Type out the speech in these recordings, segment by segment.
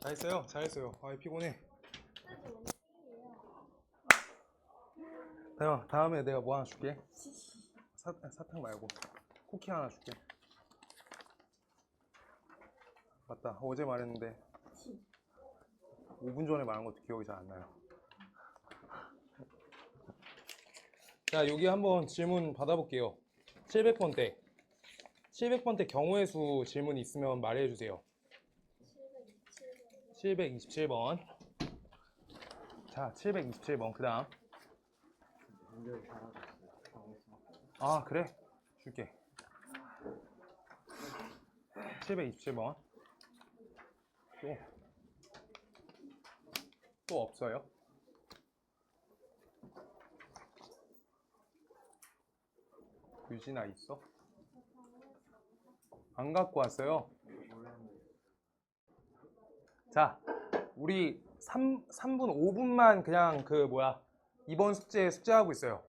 다 했어요. 잘했어요. 아, 피곤해. 다음에 내가 뭐 하나 줄게. 사탕 말고 쿠키 하나 줄게. 맞다. 어제 말했는데 5분 전에 말한 것도 기억이 잘 안 나요. 자, 여기 한번 질문 받아볼게요. 700번대. 700번대 경우의 수 질문 있으면 말해주세요. 727번. 자, 727번. 그 다음. 아, 그래? 줄게. 727번. 또 없어요? 유진아 있어? 안 갖고 왔어요? 자, 우리 3분 5분만 그냥 이번 숙제하고 있어요.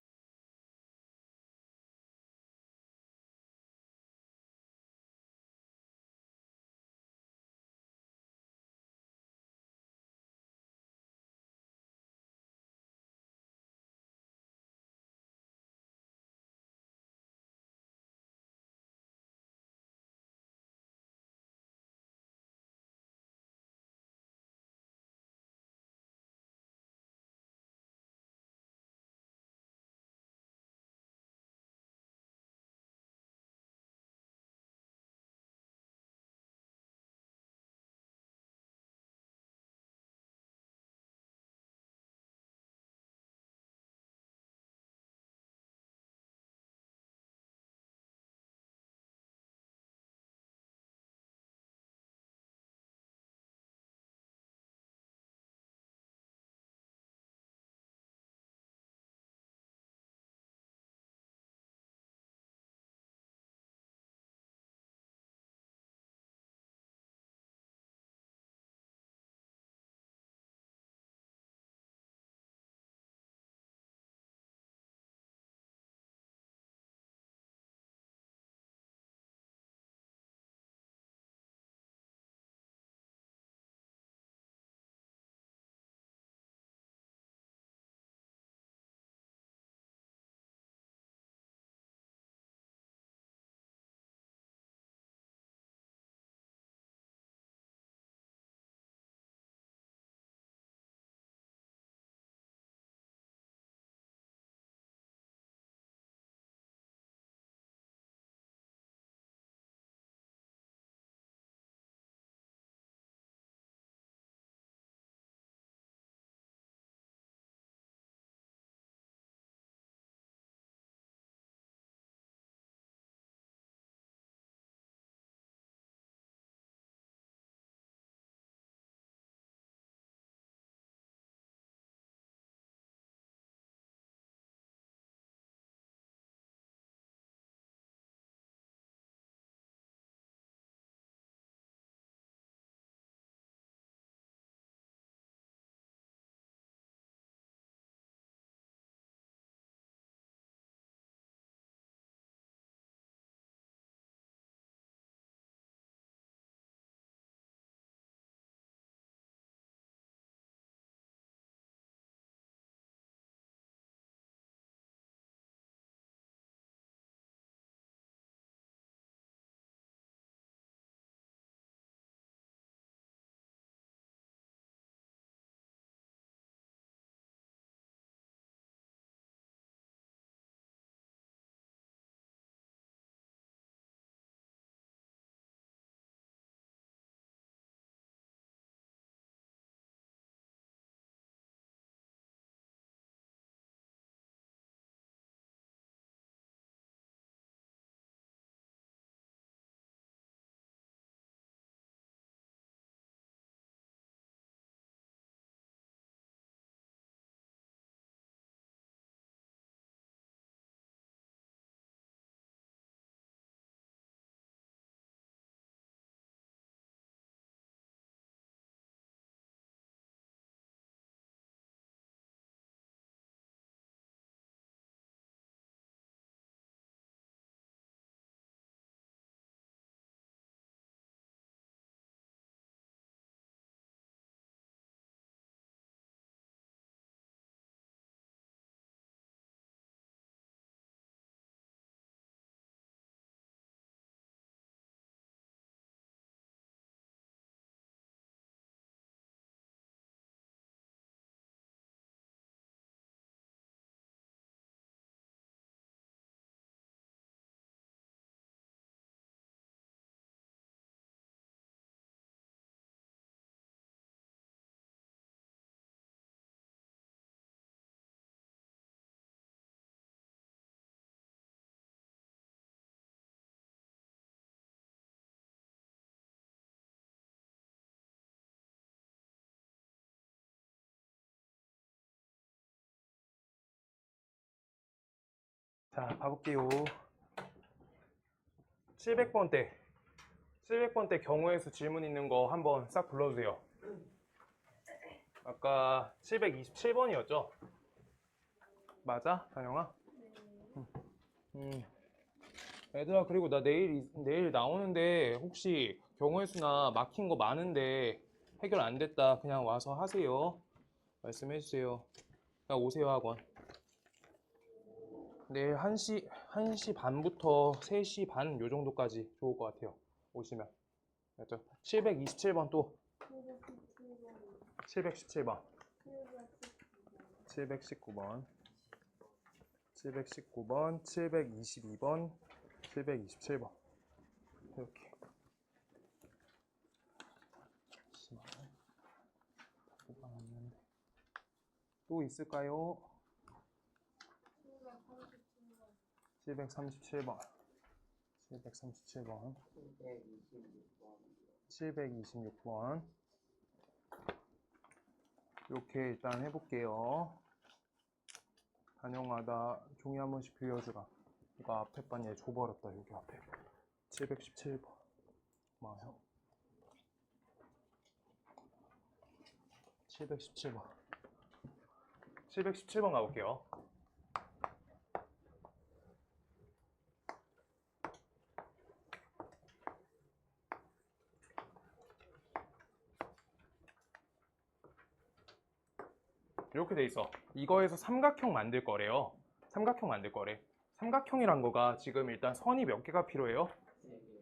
자, 봐볼게요. 700번 때 경우의 수 질문 있는 거 한번 싹 불러주세요. 아까 727번이었죠? 맞아, 다영아? 얘들아, 그리고 나 내일 나오는데 혹시 경우의 수나 막힌 거 많은데 해결 안 됐다 그냥 와서 하세요. 말씀해 주세요. 그냥 오세요, 학원. 내일 1시 반부터 3시 반 요 정도까지 좋을 것 같아요. 오시면. 맞죠? 727번 또. 717번. 719번. 719번. 722번. 727번. 이렇게. 또 있을까요? 737번. 737번. 726번. 이렇게 일단 해볼게요. 단영아, 나 종이 한 번씩 빌려주라. 이거 앞에 반 얘 줘버렸다, 여기 앞에. 717번. 고마워요. 717번. 717번 가볼게요. 이렇게 돼 있어. 이거에서 삼각형 만들 거래요. 삼각형 만들 거래. 삼각형이란 거가 지금 일단 선이 몇 개가 필요해요?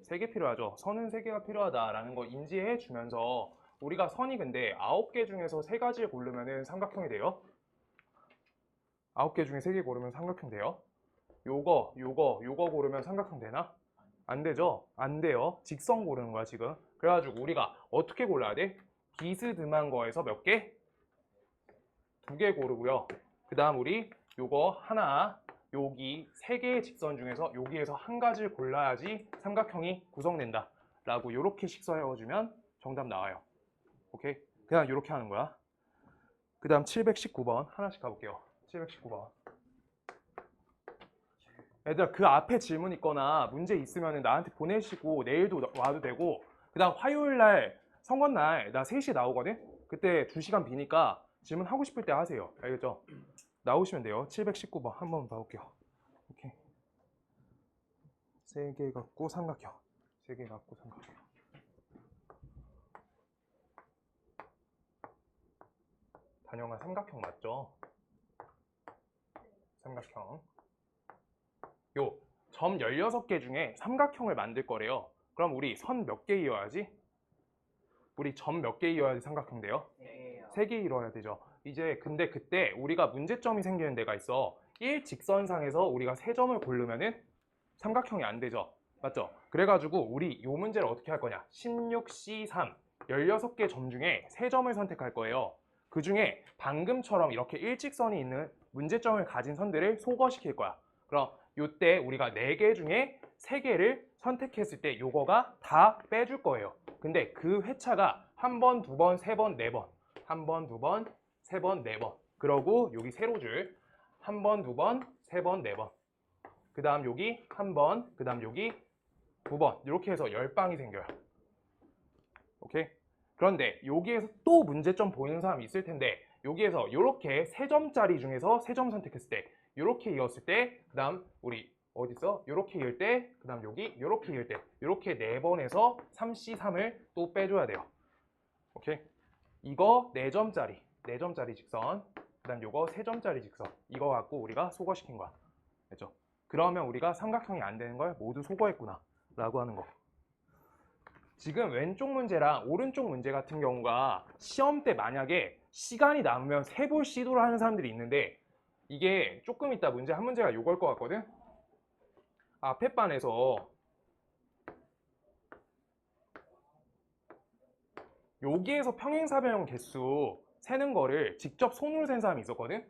3개 필요하죠. 선은 3개가 필요하다라는 거 인지해 주면서 우리가 선이 근데 9개 중에서 3가지를 고르면 삼각형이 돼요. 9개 중에 3개 고르면 삼각형 돼요. 요거 고르면 삼각형 되나? 안 되죠? 안 돼요. 직선 고르는 거야, 지금. 그래가지고 우리가 어떻게 골라야 돼? 비스듬한 거에서 몇 개? 2개 고르고요. 그 다음 우리 요거 하나, 여기 3개의 직선 중에서 여기에서 한 가지를 골라야지 삼각형이 구성된다 라고 요렇게 식서해주면 정답 나와요. 오케이? 그냥 요렇게 하는 거야. 그 다음 719번 하나씩 가볼게요. 719번. 얘들아, 그 앞에 질문 있거나 문제 있으면 나한테 보내시고 내일도 와도 되고, 그 다음 화요일날 선거날 나 3시에 나오거든? 그때 2시간 비니까 질문 하고 싶을 때 하세요. 알겠죠? 나오시면 돼요. 719번 한번 봐볼게요. 오케이. 3개 갖고 삼각형. 3개 갖고 삼각형. 단영아, 삼각형 맞죠? 삼각형. 요 점 16개 중에 삼각형을 만들 거래요. 그럼 우리 선 몇 개 이어야지? 우리 점 몇 개 이어야지 삼각형 돼요? 3개 이뤄야 되죠. 이제 근데 그때 우리가 문제점이 생기는 데가 있어. 일직선상에서 우리가 3점을 고르면은 삼각형이 안 되죠. 맞죠? 그래가지고 우리 요 문제를 어떻게 할 거냐? 16C3 16개 점 중에 3점을 선택할 거예요. 그 중에 방금처럼 이렇게 일직선이 있는 문제점을 가진 선들을 소거시킬 거야. 그럼 요때 우리가 4개 중에 3개를 선택했을 때 요거가 다 빼줄 거예요. 근데 그 회차가 1번, 2번, 3번, 4번. 1번, 2번, 3번, 4번. 그러고 여기 세로줄 1번, 2번, 3번, 4번. 그 다음 여기 1번, 그 다음 여기 2번. 이렇게 해서 10방이 생겨요. 오케이? 그런데 여기에서 또 문제점 보이는 사람이 있을 텐데, 여기에서 이렇게 3점짜리 중에서 3점 선택했을 때 이렇게 이었을 때, 그 다음 우리 어딨어? 이렇게 이을 때, 그 다음 여기 이렇게 이을 때, 이렇게 4번에서 3C3을 또 빼줘야 돼요. 오케이? 이거 4점짜리 직선, 그 다음 요거 3점짜리 직선, 이거 갖고 우리가 소거시킨 거야. 됐죠? 그러면 우리가 삼각형이 안 되는 걸 모두 소거했구나 라고 하는 거. 지금 왼쪽 문제랑 오른쪽 문제 같은 경우가 시험 때 만약에 시간이 남으면 세볼 시도를 하는 사람들이 있는데, 이게 조금 이따 문제 한 문제가 요걸 것 같거든? 앞에 반에서 여기에서 평행사변형 개수 세는 거를 직접 손으로 센 사람이 있었거든?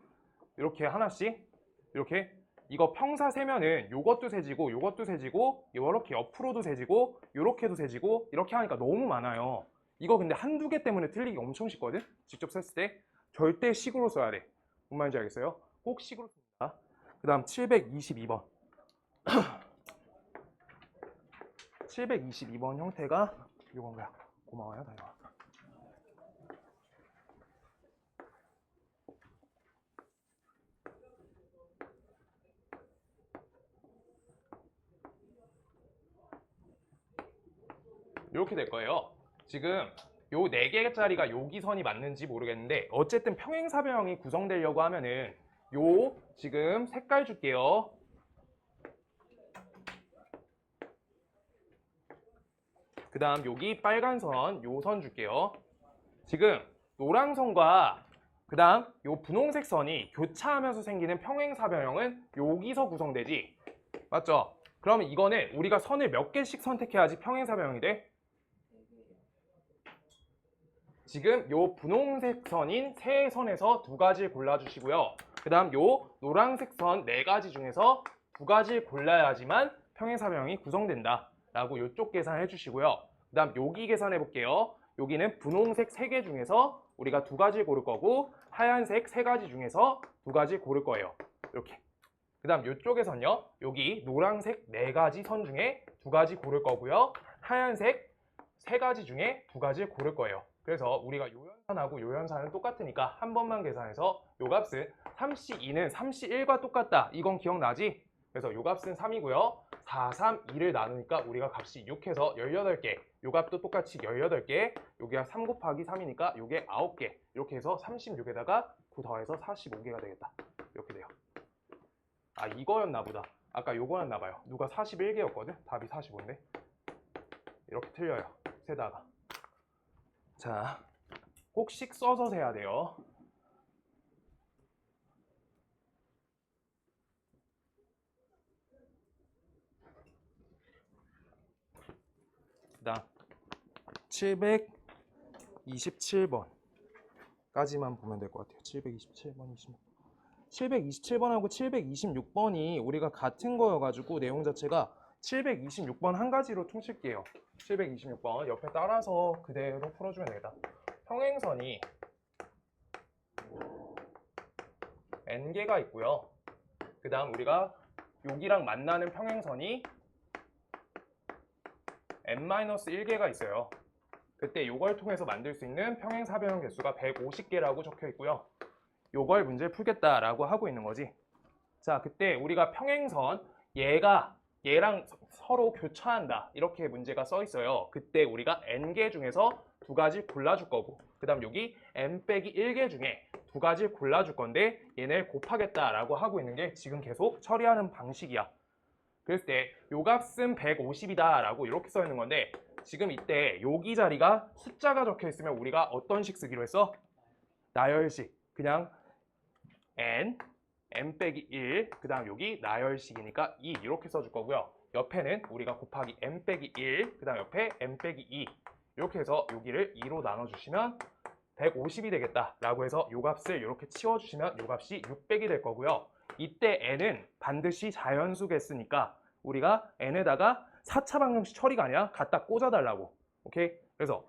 이렇게 하나씩 이렇게 이거 평사 세면은 요것도 세지고 요것도 세지고 요렇게 옆으로도 세지고 요렇게도 세지고 이렇게 하니까 너무 많아요. 이거 근데 한두 개 때문에 틀리기 엄청 쉽거든? 직접 셌을 때 절대 식으로 써야 돼. 뭔 말인지 알겠어요? 꼭 식으로 씁니다. 그 다음 722번 722번 형태가 이건가요? 고마워요, 다영아. 이렇게 될 거예요. 지금 요 4개짜리가 여기선이 맞는지 모르겠는데 어쨌든 평행사변형이 구성되려고 하면은 요 지금 색깔 줄게요. 그 다음 여기 빨간 선, 요 선 줄게요. 지금 노란선과 그 다음 요 분홍색 선이 교차하면서 생기는 평행사변형은 여기서 구성되지. 맞죠? 그러면 이거는 우리가 선을 몇 개씩 선택해야지 평행사변형이 돼? 지금 요 분홍색 선인 세 선에서 2가지를 골라주시고요. 그 다음 요 노란색 선 4가지 중에서 2가지를 골라야지만 평행사변형이 구성된다 라고 요쪽 계산해 주시고요. 그 다음 여기 계산해 볼게요. 여기는 분홍색 3개 중에서 우리가 2가지를 고를 거고 하얀색 3가지 중에서 2가지 고를 거예요. 이렇게. 그 다음 이쪽에선요. 여기 노란색 4가지 선 중에 2가지 고를 거고요. 하얀색 3가지 중에 2가지를 고를 거예요. 그래서 우리가 요 연산하고 요 연산은 똑같으니까 한 번만 계산해서 요 값은 3C2는 3C1과 똑같다. 이건 기억나지? 그래서 요 값은 3이고요. 4, 3, 2를 나누니까 우리가 값이 6해서 18개. 요 값도 똑같이 18개. 여기가 3 곱하기 3이니까 요게 9개. 이렇게 해서 36에다가 9 더해서 45개가 되겠다. 이렇게 돼요. 아, 이거였나 보다. 아까 요거였나 봐요. 누가 41개였거든? 답이 45인데. 이렇게 틀려요. 세다가. 자, 꼭씩 써서 세야 돼요. 그다음 727번까지만 보면 될 것 같아요. 727번, 26. 727번하고 726번이 우리가 같은 거여가지고 내용 자체가 726번 한 가지로 퉁칠게요. 726번 옆에 따라서 그대로 풀어주면 되겠다. 평행선이 n개가 있고요. 그 다음 우리가 여기랑 만나는 평행선이 n-1개가 있어요. 그때 이걸 통해서 만들 수 있는 평행사변형 개수가 150개라고 적혀 있고요. 요걸 문제를 풀겠다라고 하고 있는 거지. 자, 그때 우리가 평행선 얘랑 서로 교차한다 이렇게 문제가 써 있어요. 그때 우리가 n개 중에서 2가지 골라줄 거고 그 다음 여기 n-1개 중에 2가지 골라줄 건데 얘네를 곱하겠다라고 하고 있는 게 지금 계속 처리하는 방식이야. 그랬을 때 요 값은 150이다 라고 이렇게 써 있는 건데 지금 이때 여기 자리가 숫자가 적혀 있으면 우리가 어떤 식 쓰기로 했어? 나열식. 그냥 n-1, 그 다음 여기 나열식이니까 2 이렇게 써줄 거고요. 옆에는 우리가 곱하기 n-1, 그 다음 옆에 n-2 이렇게 해서 여기를 2로 나눠주시면 150이 되겠다 라고 해서 요 값을 이렇게 치워주시면 요 값이 600이 될 거고요. 이때 n은 반드시 자연수 개수니까 우리가 n에다가 4차 방정식 처리가 아니라 갖다 꽂아달라고. 오케이? 그래서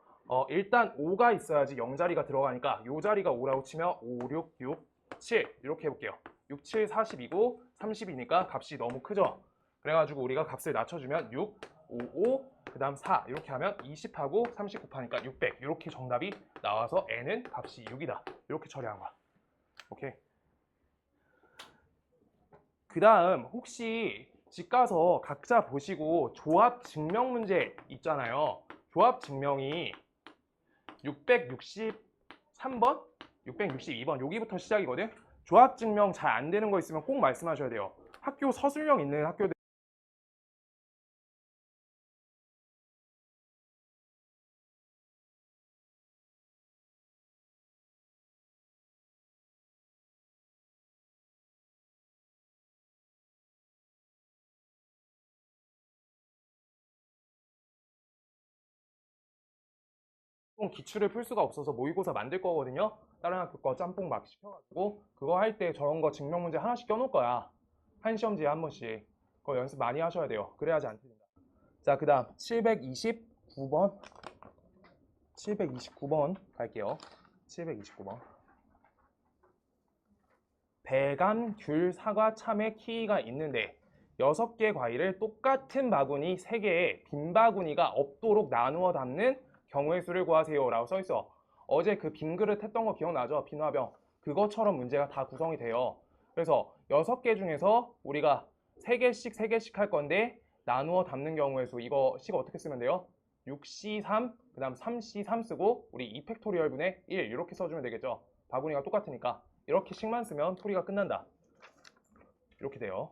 일단 5가 있어야지 0자리가 들어가니까 요 자리가 5라고 치면 5, 6, 6, 7 이렇게 해볼게요. 6, 7, 40이고 30이니까 값이 너무 크죠? 그래가지고 우리가 값을 낮춰주면 6, 5, 5, 그 다음 4 이렇게 하면 20하고 30 곱하니까 600 이렇게 정답이 나와서 n은 값이 6이다. 이렇게 처리한 거야. 오케이? 그 다음 혹시 집 가서 각자 보시고 조합 증명 문제 있잖아요. 조합 증명이 663번? 662번 여기부터 시작이거든. 조합 증명 잘 안 되는 거 있으면 꼭 말씀하셔야 돼요. 학교 서술형 있는 학교들 기출을 풀 수가 없어서 모의고사 만들 거거든요. 다른 학교 거 짬뽕 막 시켜가지고 그거 할 때 저런 거 증명 문제 하나씩 껴놓을 거야. 한 시험지에 한 번씩. 그거 연습 많이 하셔야 돼요. 그래야지 안 틀린다. 자, 그 다음 729번 729번 갈게요. 729번 배감, 귤, 사과, 참외, 키위가 있는데 6개 과일을 똑같은 바구니 3개에 빈 바구니가 없도록 나누어 담는 경우의 수를 구하세요 라고 써있어. 어제 그 빈 그릇 했던 거 기억나죠? 빈화병. 그것처럼 문제가 다 구성이 돼요. 그래서 6개 중에서 우리가 3개씩 할 건데 나누어 담는 경우의 수, 이거 식 어떻게 쓰면 돼요? 6C3, 그 다음 3C3 쓰고 우리 2팩토리얼 분의 1 이렇게 써주면 되겠죠? 바구니가 똑같으니까. 이렇게 식만 쓰면 풀이가 끝난다. 이렇게 돼요.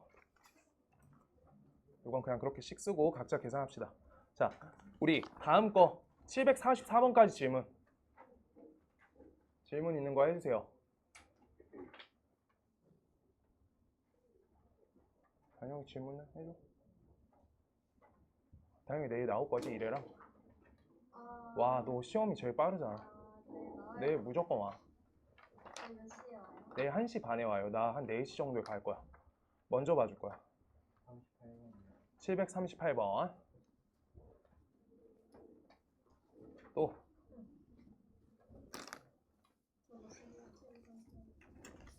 이건 그냥 그렇게 식 쓰고 각자 계산합시다. 자, 우리 다음 거 744번까지 질문 있는 거 해주세요. 당연히 질문을 해줘. 당연히 내일 나올 거지, 이래랑. 와, 너 시험이 제일 빠르잖아. 내일 무조건 와. 내일 1시 반에 와요. 나 한 4시 정도에 갈 거야. 먼저 봐줄 거야. 738번. 또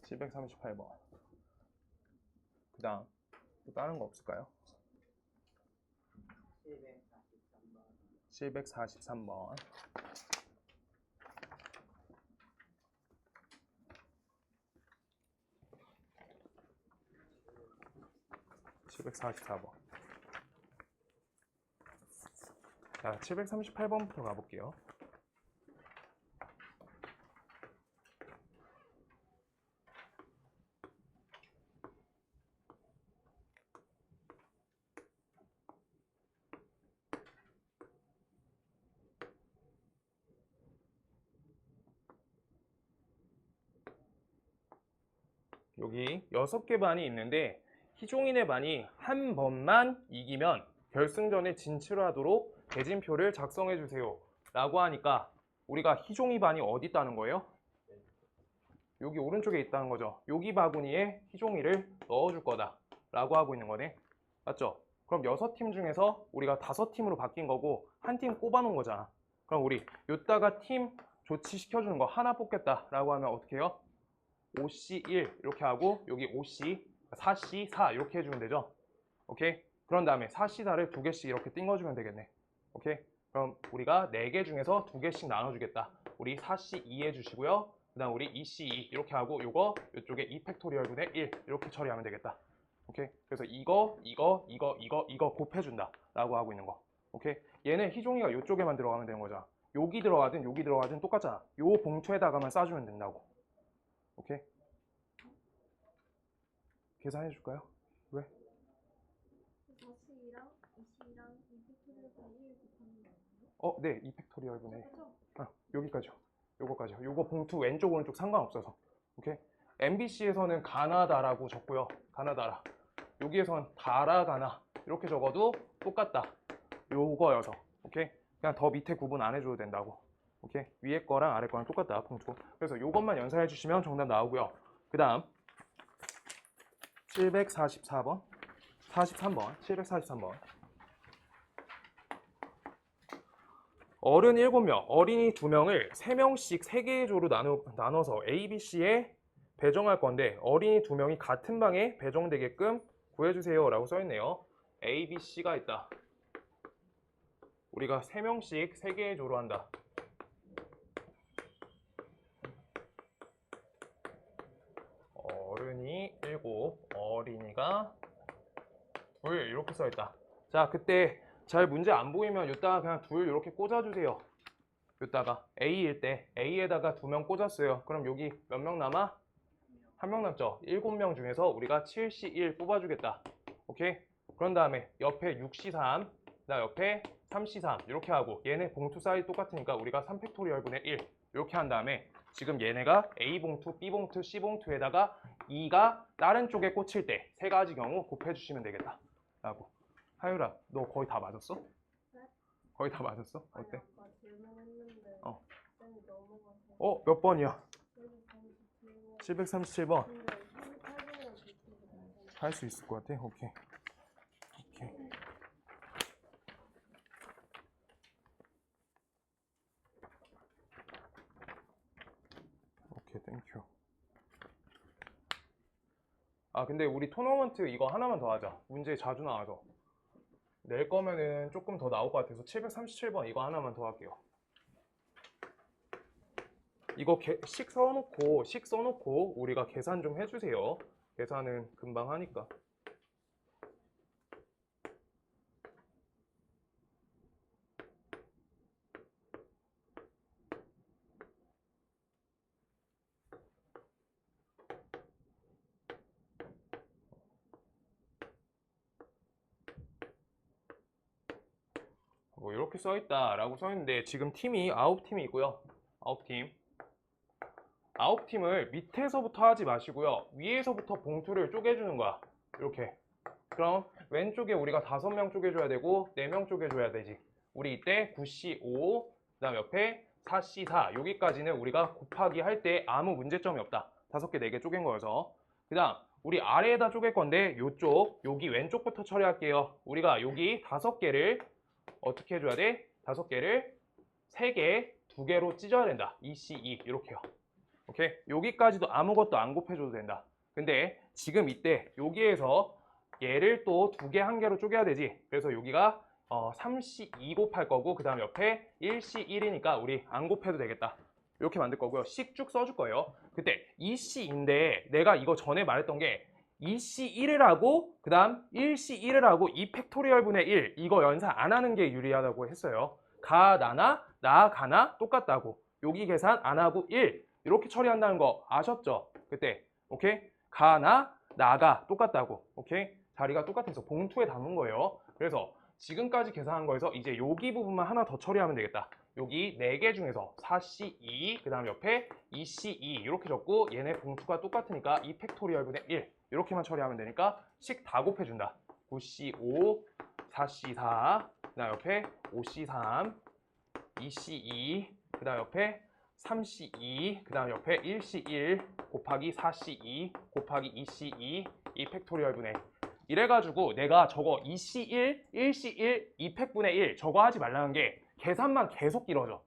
738번. 그 다음 또 다른 거 없을까요? 743번. 744번. 자, 738번부터 가볼게요. 여기 6개 반이 있는데 희종이네 반이 한 번만 이기면 결승전에 진출하도록 대진표를 작성해 주세요 라고 하니까 우리가 희종이 반이 어디 있다는 거예요? 여기 오른쪽에 있다는 거죠. 여기 바구니에 희종이를 넣어줄 거다 라고 하고 있는 거네. 맞죠? 그럼 6팀 중에서 우리가 5팀으로 바뀐 거고 한 팀 꼽아 놓은 거잖아. 그럼 우리 요따가 팀 조치시켜주는 거 하나 뽑겠다 라고 하면 어떻게 해요? 5C1 이렇게 하고 여기 5C, 4C4 이렇게 해주면 되죠. 오케이? 그런 다음에 4C4를 2개씩 이렇게 띵거주면 되겠네. 오케이? 그럼 우리가 4개 중에서 2개씩 나눠주겠다. 우리 4C2 해주시고요. 그 다음 우리 2C2 이렇게 하고 요거 이쪽에 2팩토리얼 분의 1 이렇게 처리하면 되겠다. 오케이? 그래서 이거 곱해준다 라고 하고 있는 거. 오케이? 얘네 희종이가 이쪽에만 들어가면 되는 거잖아. 여기 들어가든 여기 들어가든 똑같잖아. 요 봉투에다가만 싸주면 된다고. 오케이? 계산해 줄까요? 왜? 4C랑 2C랑 2팩토리얼 분의 1 곱하는 거 아니에요? 네, 2팩토리얼 분의 1. 여기까지요. 요거까지요. 요거 봉투 왼쪽 오른쪽 상관없어서. 오케이? MBC에서는 가나다라고 적고요. 가나다라. 여기에선 다라가나 이렇게 적어도 똑같다. 요거여서. 오케이? 그냥 더 밑에 구분 안 해줘도 된다고. 오케이? 위에 거랑 아래 거랑 똑같다. 봉투. 그래서 요것만 연산해 주시면 정답 나오고요. 그 다음 743번 743번 어른 7명, 어린이 2명을 3명씩 3개의 조로 나눠서 A, B, C에 배정할 건데 어린이 2명이 같은 방에 배정되게끔 구해주세요 라고 써있네요. A, B, C가 있다. 우리가 3명씩 3개의 조로 한다. 어른이 7, 어린이가 2 이렇게 써있다. 자, 그때 잘 문제 안 보이면 이따가 그냥 2 이렇게 꽂아주세요. 이따가 A일 때 A에다가 2명 꽂았어요. 그럼 여기 몇 명 남아? 1명 남죠? 7명 중에서 우리가 7C1 뽑아주겠다. 오케이? 그런 다음에 옆에 6C3, 나 옆에 3C3 이렇게 하고 얘네 봉투 사이즈 똑같으니까 우리가 3팩토리얼 분의 1 이렇게 한 다음에 지금 얘네가 A봉투, B봉투, C봉투에다가 2가 다른 쪽에 꽂힐 때 3가지 경우 곱해주시면 되겠다 라고. 하유라, 너 거의 다 맞았어? 네? 거의 다 맞았어? 어때? 아까 질문했는데 쌤이 넘어가서 몇 번이야? 737번 737번. 근데 38번이랑 비슷해서 할 수 있을 것 같아? 오케이. 오케이, 땡큐. 아, 근데 근데 우리 토너먼트 이거 하나만 더 하자. 문제 자주 나와서. 낼 거면은 조금 더 나올 것 같아서 737번 이거 하나만 더 할게요. 이거 식 써놓고 우리가 계산 좀 해주세요. 계산은 금방 하니까. 뭐 이렇게 써있다라고 써있는데 지금 팀이 9팀이 있고요. 9팀. 9팀을 밑에서부터 하지 마시고요. 위에서부터 봉투를 쪼개주는 거야. 이렇게. 그럼 왼쪽에 우리가 5명 쪼개줘야 되고 4명 쪼개줘야 되지. 우리 이때 9C5, 그 다음 옆에 4C4 여기까지는 우리가 곱하기 할 때 아무 문제점이 없다. 5개, 4개 쪼갠 거여서. 그 다음 우리 아래에다 쪼갤 건데 요쪽, 여기 왼쪽부터 처리할게요. 우리가 여기 5개를 어떻게 해줘야 돼? 5개를 3개, 2개로 찢어야 된다. 2C2 이렇게요. 오케이? 여기까지도 아무것도 안 곱해줘도 된다. 근데 지금 이때 여기에서 얘를 또 2개, 1개로 쪼개야 되지. 그래서 여기가 3C2 곱할 거고 그 다음 옆에 1C1이니까 우리 안 곱해도 되겠다. 이렇게 만들 거고요. 식 쭉 써줄 거예요. 그때 2C인데 내가 이거 전에 말했던 게 2C1을 하고 그 다음 1C1을 하고 2팩토리얼 분의 1 이거 연산 안 하는 게 유리하다고 했어요. 가, 나나, 나, 가나 똑같다고. 여기 계산 안 하고 1 이렇게 처리한다는 거 아셨죠? 그때 오케이? 가, 나가 똑같다고. 오케이? 자리가 똑같아서 봉투에 담은 거예요. 그래서 지금까지 계산한 거에서 이제 여기 부분만 하나 더 처리하면 되겠다. 여기 4개 중에서 4C2 그 다음 옆에 2C2 이렇게 적고 얘네 봉투가 똑같으니까 2팩토리얼분의 1 이렇게만 처리하면 되니까 식 다 곱해준다. 9C5, 4C4 그 다음 옆에 5C3, 2C2 그 다음 옆에 3C2 그 다음 옆에 1C1 곱하기 4C2 곱하기 2C2 2팩토리얼분의 1 이래가지고 내가 저거 2C1, 1C1, 2팩분의 1 저거 하지 말라는 게 계산만 계속 길어져.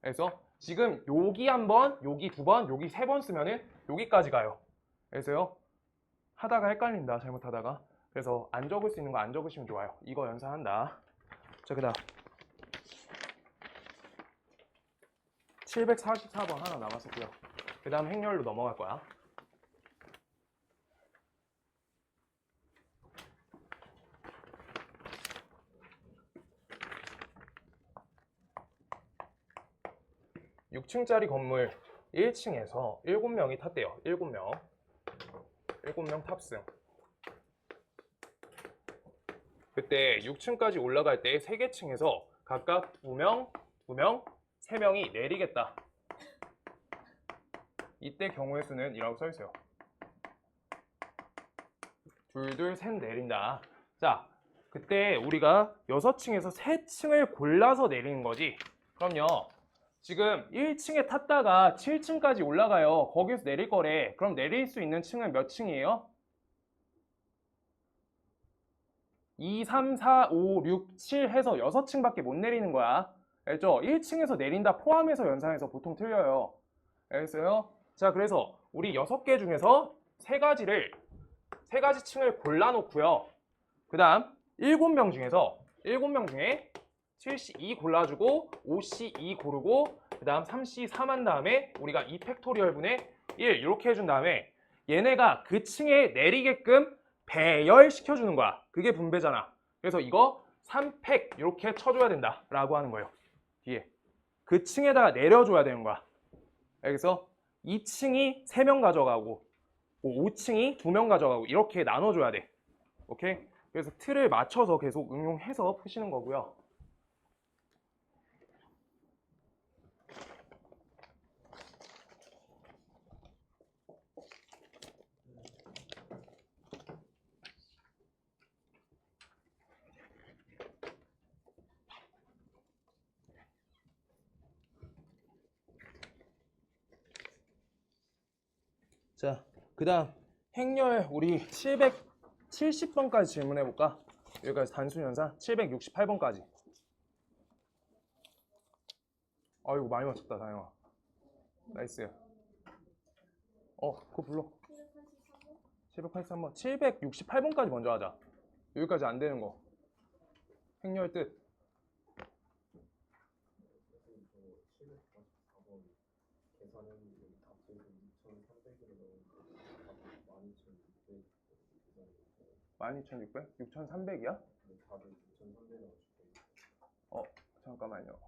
그래서 지금 여기 한 번, 여기 2번, 여기 3번 쓰면은 여기까지 가요. 그래서요 하다가 헷갈린다 잘못하다가. 그래서 안 적을 수 있는 거 안 적으시면 좋아요. 이거 연산한다. 자, 그 다음 744번 하나 남았었고요. 그 다음 행렬로 넘어갈 거야. (6층짜리) 건물 1층에서 7명이 탔대요. 7명 탑승. 그때 6층까지 올라갈 때 3개 층에서 각각 2명, 3명이 내리겠다. 이때 경우의 수는 이라고 써있어요. 둘, 셋 내린다. 자, 그때 우리가 6층에서 3층을 골라서 내리는 거지. 그럼요. 지금 1층에 탔다가 7층까지 올라가요. 거기서 내릴 거래. 그럼 내릴 수 있는 층은 몇 층이에요? 2, 3, 4, 5, 6, 7 해서 6층밖에 못 내리는 거야. 알죠? 1층에서 내린다 포함해서 연산해서 보통 틀려요. 알겠어요? 자, 그래서 우리 6개 중에서 3가지 층을 골라놓고요. 그 다음 7명 중에 7C2 골라주고 5C2 고르고 그 다음 3C3 한 다음에 우리가 2팩토리얼분의 1 이렇게 해준 다음에 얘네가 그 층에 내리게끔 배열시켜주는 거야. 그게 분배잖아. 그래서 이거 3팩 이렇게 쳐줘야 된다 라고 하는 거예요. 뒤에 그 층에다가 내려줘야 되는 거야. 여기서 2층이 3명 가져가고 5층이 2명 가져가고 이렇게 나눠줘야 돼. 오케이? 그래서 틀을 맞춰서 계속 응용해서 푸시는 거고요. 자, 그 다음 행렬 우리 770번까지 질문해 볼까? 여기까지 단순 연산 768번까지. 아이고 많이 맞췄다 다영아. 나이스. 그거 불러. 783번. 768번까지 먼저 하자. 여기까지 안 되는 거. 행렬 뜻. 계산은 12,600? 6,300이야? 답이 6,300원 잠깐만요.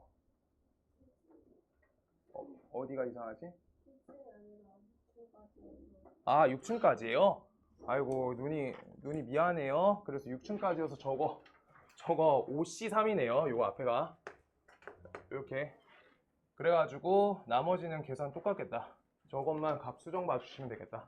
어디가 이상하지? 아, 6층까지예요? 아이고, 눈이 미안해요. 그래서 6층까지여서 저거 OC3이네요. 요거 앞에가. 이렇게. 그래가지고 나머지는 계산 똑같겠다. 저것만 값 수정 봐주시면 되겠다.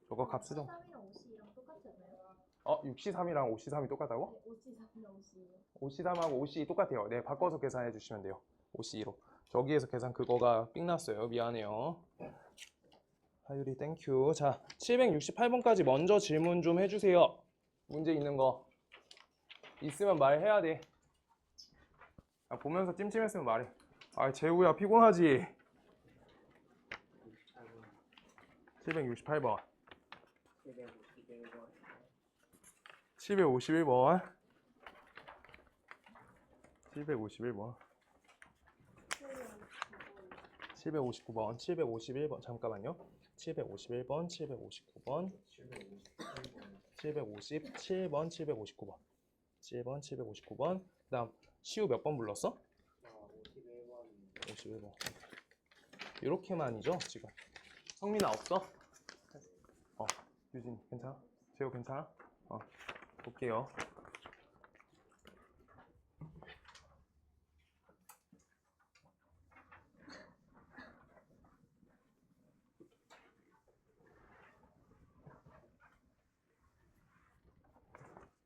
저거 값 수정. 3이랑 5C랑 똑같지 않나요? 6C3이랑 OC3이 똑같다고? 네, 5C3이랑 5C예요. OC3하고 OC 똑같아요. 네, 바꿔서 계산해 주시면 돼요. OC2로. 저기에서 계산 그거가 삑 났어요. 미안해요. 하유리 땡큐. 자, 768번까지 먼저 질문 좀 해주세요. 문제 있는 거 있으면 말해야 돼. 보면서 찜찜했으면 말해. 재우야 피곤하지? 768번 751번 751번 759번 751번 잠깐만요. 751번 759번 757번 759번 7번 759번 그 다음 시우 몇 번 불렀어? 51번 이렇게만이죠 지금. 성민아 없어? 유진 괜찮아? 재호 괜찮아? 볼게요.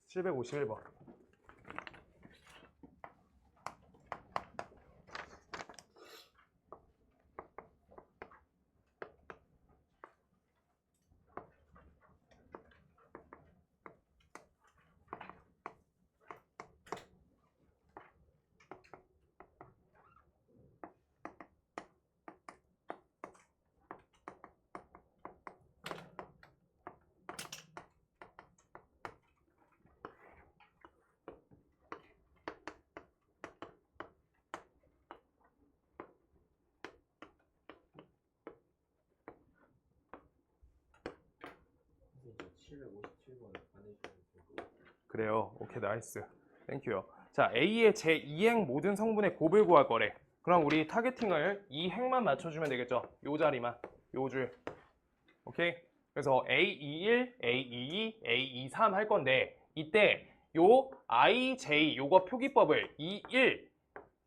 (751번) 그래요. 오케이 나이스. 땡큐요. 자, A의 제2행 모든 성분의 곱을 구할 거래. 그럼 우리 타겟팅을 이 행만 맞춰주면 되겠죠. 요 자리만, 요 줄. 오케이? 그래서 A21, A22, A23 할 건데 이때 요 I, J 요거 표기법을 21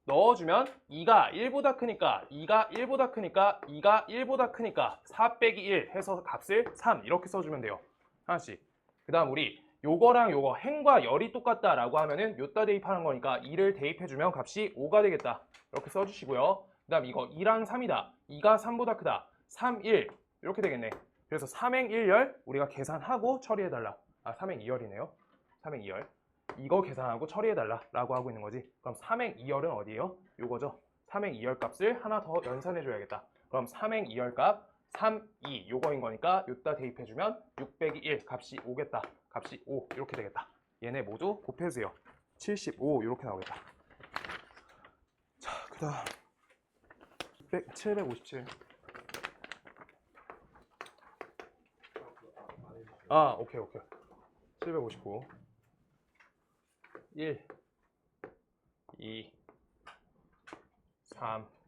넣어주면 2가 1보다 크니까 2가 1보다 크니까 2가 1보다 크니까 4 빼기 1 해서 값을 3 이렇게 써주면 돼요. 하나씩. 그 다음 우리 요거랑 요거 행과 열이 똑같다라고 하면은 요따 대입하는 거니까 2를 대입해주면 값이 5가 되겠다. 이렇게 써주시고요. 그 다음 이거 2랑 3이다. 2가 3보다 크다. 3, 1 이렇게 되겠네. 그래서 3행 1열 우리가 계산하고 처리해달라. 3행 2열이네요. 3행 2열. 이거 계산하고 처리해달라 라고 하고 있는 거지. 그럼 3행 2열은 어디예요? 요거죠. 3행 2열 값을 하나 더 연산해줘야겠다. 그럼 3행 2열 값 3, 2 요거인 거니까 요따 대입해주면 6 빼기 1 값이 5겠다. 값이 5 이렇게 되겠다. 얘네 모두 곱해주세요. 75 이렇게 나오겠다. 자, 그 다음 757 오케이 759 1 2 3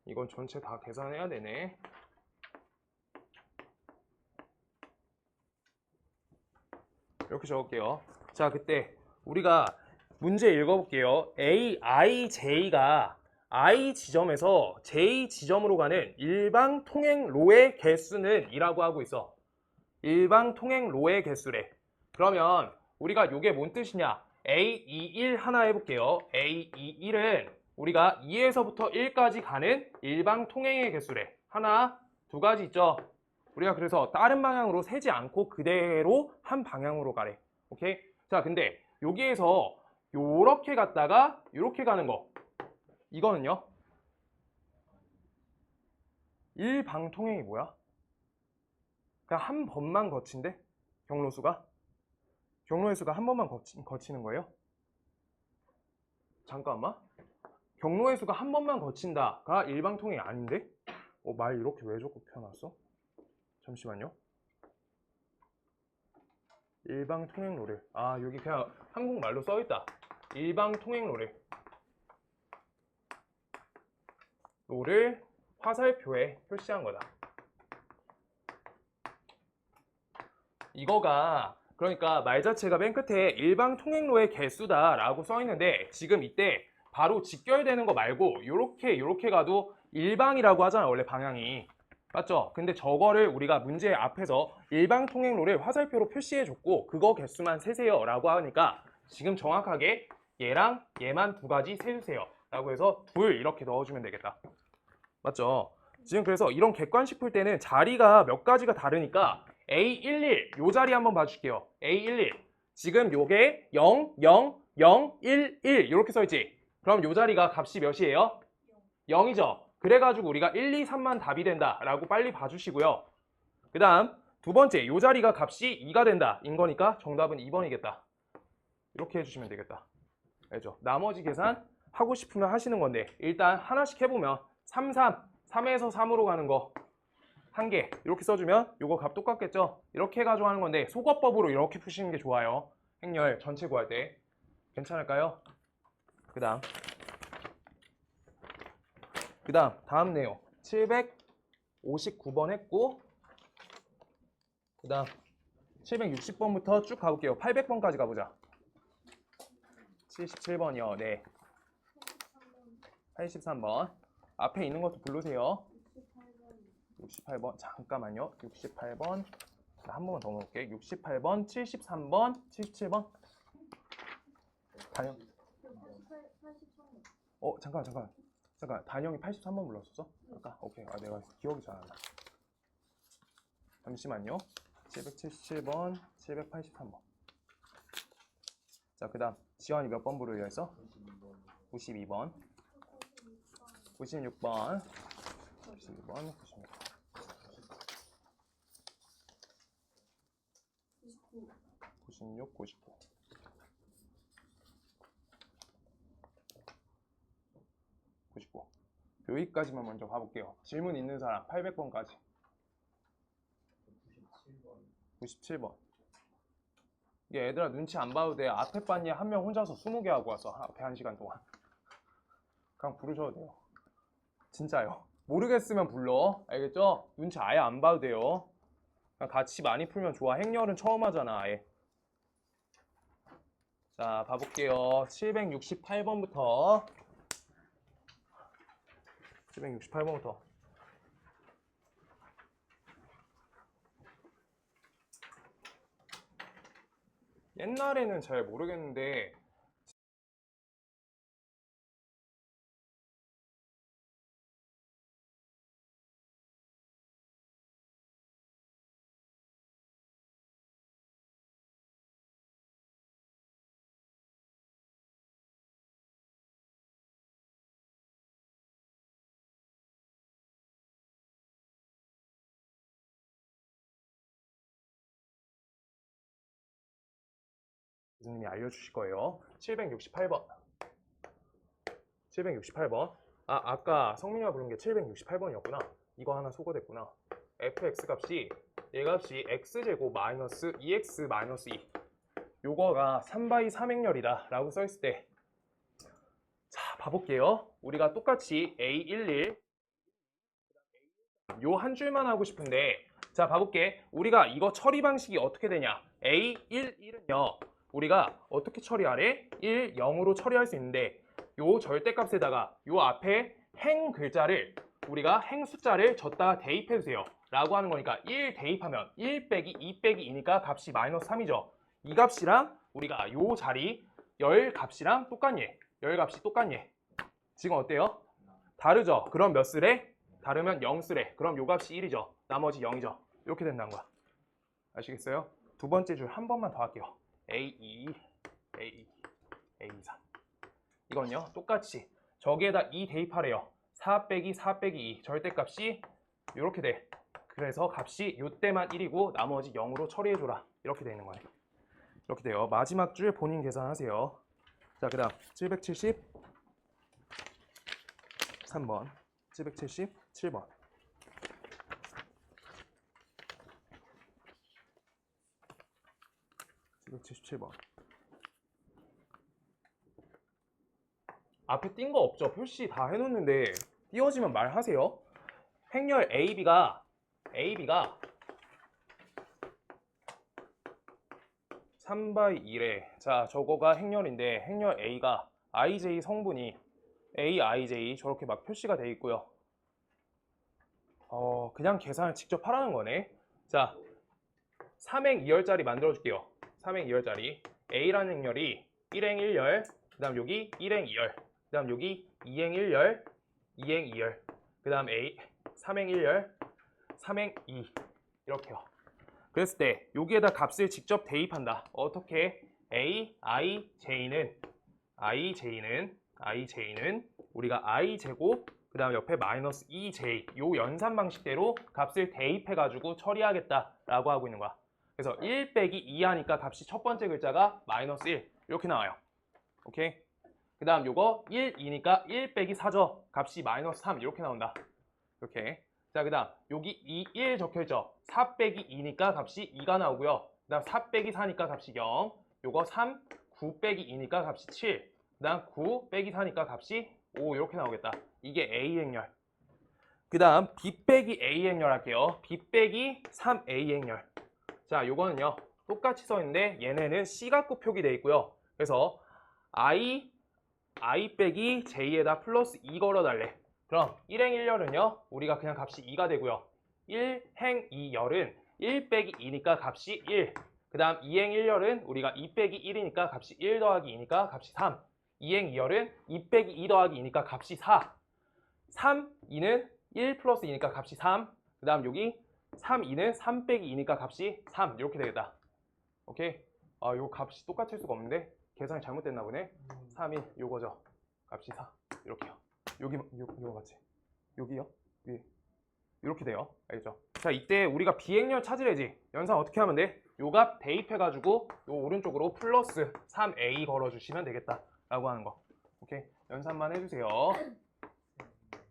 이건 전체 다 계산해야 되네. 이렇게 적을게요. 자, 그때 우리가 문제 읽어볼게요. A, I, J가 I 지점에서 J 지점으로 가는 일방 통행로의 개수는 이라고 하고 있어. 일방 통행로의 개수래. 그러면 우리가 요게 뭔 뜻이냐? A21 하나 해볼게요. A21은 우리가 2에서부터 1까지 가는 일방통행의 개수래. 하나, 두 가지 있죠? 우리가 그래서 다른 방향으로 세지 않고 그대로 한 방향으로 가래. 오케이? 자, 근데 여기에서 요렇게 갔다가 요렇게 가는 거. 이거는요? 일방통행이 뭐야? 그냥 한 번만 거친대? 경로수가? 경로의 수가 한 번만 거치는 거예요? 잠깐만. 경로의 수가 한 번만 거친다가 일방통행이 아닌데? 말 이렇게 왜 자꾸 펴놨어? 잠시만요. 일방통행로를. 여기 그냥 한국말로 써있다. 일방통행로를. 로를 화살표에 표시한 거다. 이거가 그러니까 말 자체가 맨 끝에 일방통행로의 개수다 라고 써 있는데 지금 이때 바로 직결되는 거 말고 요렇게 가도 일방이라고 하잖아 원래 방향이. 맞죠? 근데 저거를 우리가 문제 앞에서 일방통행로를 화살표로 표시해 줬고 그거 개수만 세세요 라고 하니까 지금 정확하게 얘랑 얘만 두 가지 세주세요 라고 해서 둘 이렇게 넣어주면 되겠다. 맞죠? 지금 그래서 이런 객관식 풀 때는 자리가 몇 가지가 다르니까 A11 요 자리 한번 봐줄게요. A11 지금 요게 0, 0, 0, 1, 1 이렇게 써있지? 그럼 요 자리가 값이 몇이에요? 0이죠? 그래가지고 우리가 1, 2, 3만 답이 된다 라고 빨리 봐주시고요. 그 다음 두 번째 요 자리가 값이 2가 된다 인 거니까 정답은 2번이겠다. 이렇게 해주시면 되겠다. 알죠? 나머지 계산 하고 싶으면 하시는 건데 일단 하나씩 해보면 3, 3, 3에서 3으로 가는 거 한 개 이렇게 써주면 요거 값 똑같겠죠? 이렇게 해가지고 하는 건데 소거법으로 이렇게 푸시는 게 좋아요. 행렬 전체 구할 때 괜찮을까요? 그 다음 다음 내용 759번 했고 그 다음 760번부터 쭉 가볼게요. 800번까지 가보자. 77번이요. 네. 83번 앞에 있는 것도 부르세요. 68번 잠깐만요. 68번 한 번만 더 넣을게. 68번 73번 77번 단영 잠깐 단영이 83번 불렀었어? 아까? 오케이. 내가 기억이 잘 안 나. 잠시만요. 777번 783번 자 그 다음 지원이 몇 번 부르려 했어? 92번 96번 96번 96 99 99 여기까지만 먼저 가볼게요. 질문 있는 사람 800번까지 97번 이게 얘들아 눈치 안 봐도 돼. 앞에 반이 한 명 혼자서 20개 하고 와서 앞에 1시간 동안 그냥 부르셔도 돼요. 진짜요. 모르겠으면 불러. 알겠죠? 눈치 아예 안 봐도 돼요. 그냥 같이 많이 풀면 좋아. 행렬은 처음 하잖아 아예. 자 봐볼게요. 768번부터 768번부터 옛날에는 잘 모르겠는데 교수님이 알려주실 거예요. 768번 768번 아까 성민이가 부른 게 768번이었구나. 이거 하나 소거됐구나. fx 값이 얘 값이 x제곱 마이너스 2x 마이너스 2 요거가 3바이 3행렬이다 라고 써있을 때 자 봐볼게요. 우리가 똑같이 A11 요 한 줄만 하고 싶은데 자 봐볼게. 우리가 이거 처리 방식이 어떻게 되냐. A11은요 우리가 어떻게 처리하래? 1, 0으로 처리할 수 있는데 요 절대값에다가 요 앞에 행 글자를 우리가 행 숫자를 줬다가 대입해주세요 라고 하는 거니까 1 대입하면 1 빼기 2 빼기 2니까 값이 마이너스 3이죠. 이 값이랑 우리가 요 자리 열 값이랑 똑같니? 열 값이 똑같니? 지금 어때요? 다르죠? 그럼 몇 쓰래? 다르면 0 쓰래. 그럼 요 값이 1이죠. 나머지 0이죠. 이렇게 된다는 거야. 아시겠어요? 두 번째 줄 한 번만 더 할게요. A2, A2, A3. 이건요, 똑같이 저기에다 2 대입하래요. 4 빼기 4 빼기 2. 절대값이 이렇게 돼. 그래서 값이 요때만 1이고 나머지 0으로 처리해줘라. 이렇게 되는 거예요. 이렇게 돼요. 마지막 줄 본인 계산하세요. 자, 그 다음 773번 777번 777번 앞에 띈 거 없죠? 표시 다 해놓는데 띄워지면 말하세요. 행렬 AB가 3/2래. 자, 저거가 행렬인데 행렬 A가 IJ 성분이 AIJ 저렇게 막 표시가 돼 있고요. 그냥 계산을 직접 하라는 거네. 자, 3행 2열짜리 만들어 줄게요. 3행 2열짜리 A라는 행렬이 1행 1열, 그 다음 여기 1행 2열, 그 다음 여기 2행 1열, 2행 2열, 그 다음 A 3행 1열, 3행 2 이렇게요. 그랬을 때 여기에다 값을 직접 대입한다. 어떻게? AIJ는 우리가 I제곱 그 다음 옆에 마이너스 2J 요 연산 방식대로 값을 대입해가지고 처리하겠다라고 하고 있는 거야. 그래서 1 빼기 2 하니까 값이 첫 번째 글자가 마이너스 1 이렇게 나와요. 오케이? 그 다음 요거 1, 2니까 1 빼기 4죠. 값이 마이너스 3 이렇게 나온다. 이렇게. 자, 그 다음 여기 2, 1 적혀있죠. 4 빼기 2니까 값이 2가 나오고요. 그 다음 4 빼기 4니까 값이 0. 요거 3, 9 빼기 2니까 값이 7. 그 다음 9 빼기 4니까 값이 5 이렇게 나오겠다. 이게 A 행렬. 그 다음 B 빼기 A 행렬 할게요. B 빼기 3A 행렬. 자, 요거는요 똑같이 써있는데 얘네는 C갖고 표기되어 있고요. 그래서 I 빼기 J에다 플러스 2 걸어달래. 그럼 1행 1열은요 우리가 그냥 값이 2가 되고요. 1행 2열은 1 빼기 2니까 값이 1. 그 다음 2행 1열은 우리가 2 빼기 1이니까 값이 1 더하기 2니까 값이 3. 2행 2열은 2 빼기 2 더하기 2니까 값이 4. 3, 2는 1 플러스 2니까 값이 3. 그 다음 여기 3, 2는 3 빼기 2니까 값이 3. 이렇게 되겠다. 오케이? 요 값이 똑같을 수가 없는데 계산이 잘못됐나 보네. 3, 1 요거죠. 값이 4. 이렇게요. 요거 맞지? 여기요? 위에. 이렇게 돼요. 알겠죠? 자, 이때 우리가 비행렬 찾으래지. 연산 어떻게 하면 돼? 요 값 대입해가지고 요 오른쪽으로 플러스 3A 걸어주시면 되겠다. 라고 하는 거. 오케이? 연산만 해주세요.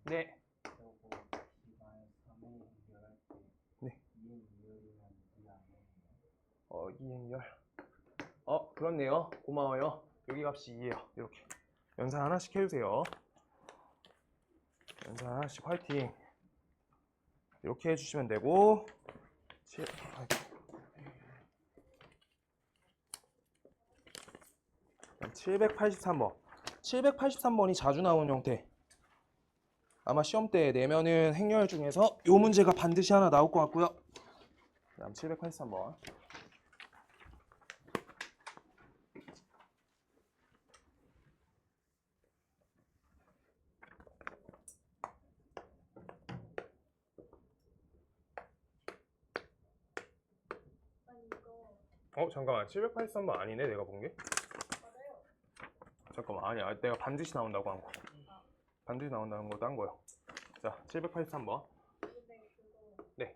네. 네. 2행렬. 그렇네요. 고마워요. 여기 값이 2예요. 이렇게. 연산 하나씩 해주세요. 연산 하나씩 화이팅. 이렇게 해주시면 되고 783번 783번이 자주 나오는 형태. 아마 시험 때 내면은 행렬 중에서 이 문제가 반드시 하나 나올 것 같고요. 다음 783번. 잠깐만 783번 아니네 내가 본 게. 잠깐만 아니야 내가 반드시 나온다고 한 거. 반드시 나온다는 거 딴 거요. 자 783번. 네.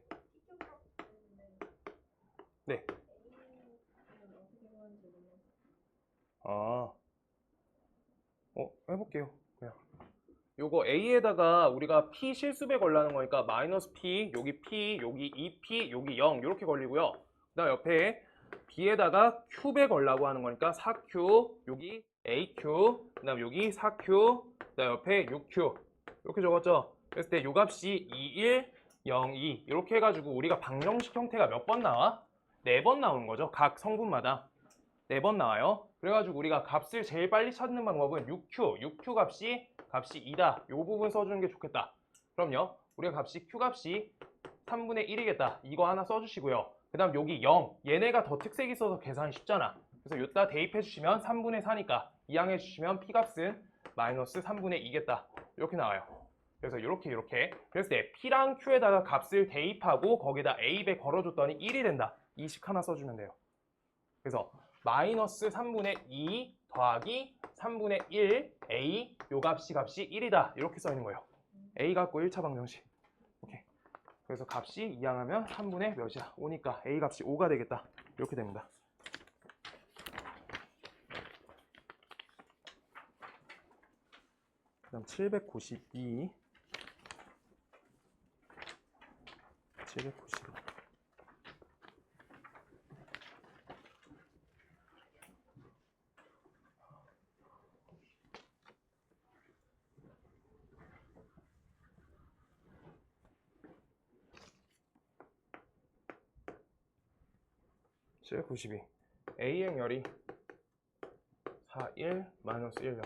네. 해볼게요. 그냥. 요거 A에다가 우리가 P 실수배 걸라는 거니까 마이너스 P, 여기 P, 여기 2P, 여기 0 이렇게 걸리고요. 그 다음 옆에 B에다가 Q배 걸라고 하는 거니까 4Q, 여기 AQ, 그 다음 여기 4Q, 그 다음 옆에 6Q 이렇게 적었죠. 그랬을 때 요 값이 21, 02 이렇게 해가지고 우리가 방정식 형태가 몇 번 나와? 4번 나오는 거죠. 각 성분마다 4번 나와요. 그래가지고 우리가 값을 제일 빨리 찾는 방법은 6Q 값이 2다. 요 부분 써주는 게 좋겠다. 그럼요. 우리가 Q 값이 3분의 1이겠다. 이거 하나 써주시고요. 그 다음 여기 0. 얘네가 더 특색이 있어서 계산이 쉽잖아. 그래서 요따 대입해 주시면 3분의 4니까 이항해 주시면 P값은 마이너스 3분의 2겠다. 이렇게 나와요. 그래서 이렇게 그랬을 때 P랑 Q에다가 값을 대입하고 거기다 A100 걸어줬더니 1이 된다. 이 식 하나 써주면 돼요. 그래서 마이너스 3분의 2 더하기 3분의 1 A 요 값이 1이다. 이렇게 써 있는 거예요. A 갖고 1차 방정식. 오케이. 그래서 값이 이항하면 3분의 몇이야? 5니까 A 값이 5가 되겠다. 이렇게 됩니다. 그다음 792 792 A 행렬이 4, 1, 마이너스 1, 0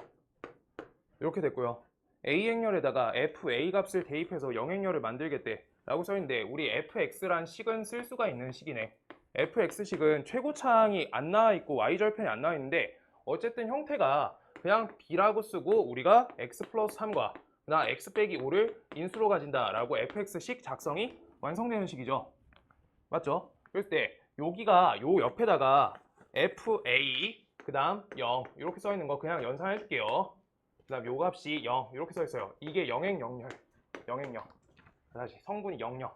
이렇게 됐고요. A 행렬에다가 FA 값을 대입해서 0 행렬을 만들겠대 라고 써있는데 우리 fx란 식은 쓸 수가 있는 식이네. fx식은 최고차항이 안 나와있고 y절편이 안 나와있는데 어쨌든 형태가 그냥 b라고 쓰고 우리가 x 플러스 3과 그다음 x 빼기 5를 인수로 가진다 라고 fx식 작성이 완성되는 식이죠. 맞죠? 그럴 때 여기가 요 옆에다가 fa 그 다음 0 이렇게 써있는 거 그냥 연산해 줄게요. 그 다음 요 값이 0 이렇게 써있어요. 이게 0행영렬 0행영 다시 성분이 0, 0.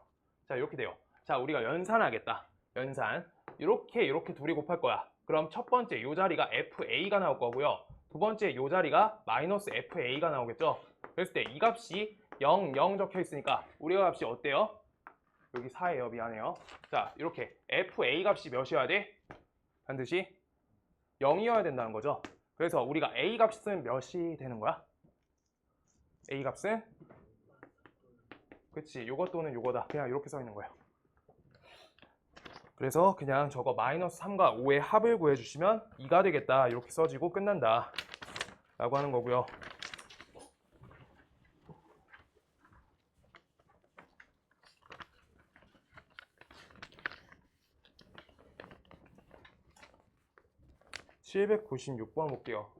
자 이렇게 돼요. 자 우리가 연산하겠다. 연산 이렇게 둘이 곱할 거야. 그럼 첫 번째 요 자리가 FA가 나올 거고요. 두 번째 요 자리가 마이너스 FA가 나오겠죠. 그랬을 때 이 값이 0, 0 적혀 있으니까 우리가 값이 어때요? 여기 4예요. 미안해요. 자 이렇게 FA 값이 몇이어야 돼? 반드시 0이어야 된다는 거죠. 그래서 우리가 A 값은 몇이 되는 거야? A 값은 그치, 요거 또는 요거다. 그냥 이렇게 써 있는 거예요. 그래서 그냥 저거 마이너스 3과 5의 합을 구해주시면 2가 되겠다. 이렇게 써지고 끝난다. 라고 하는 거고요. (796번) 볼게요.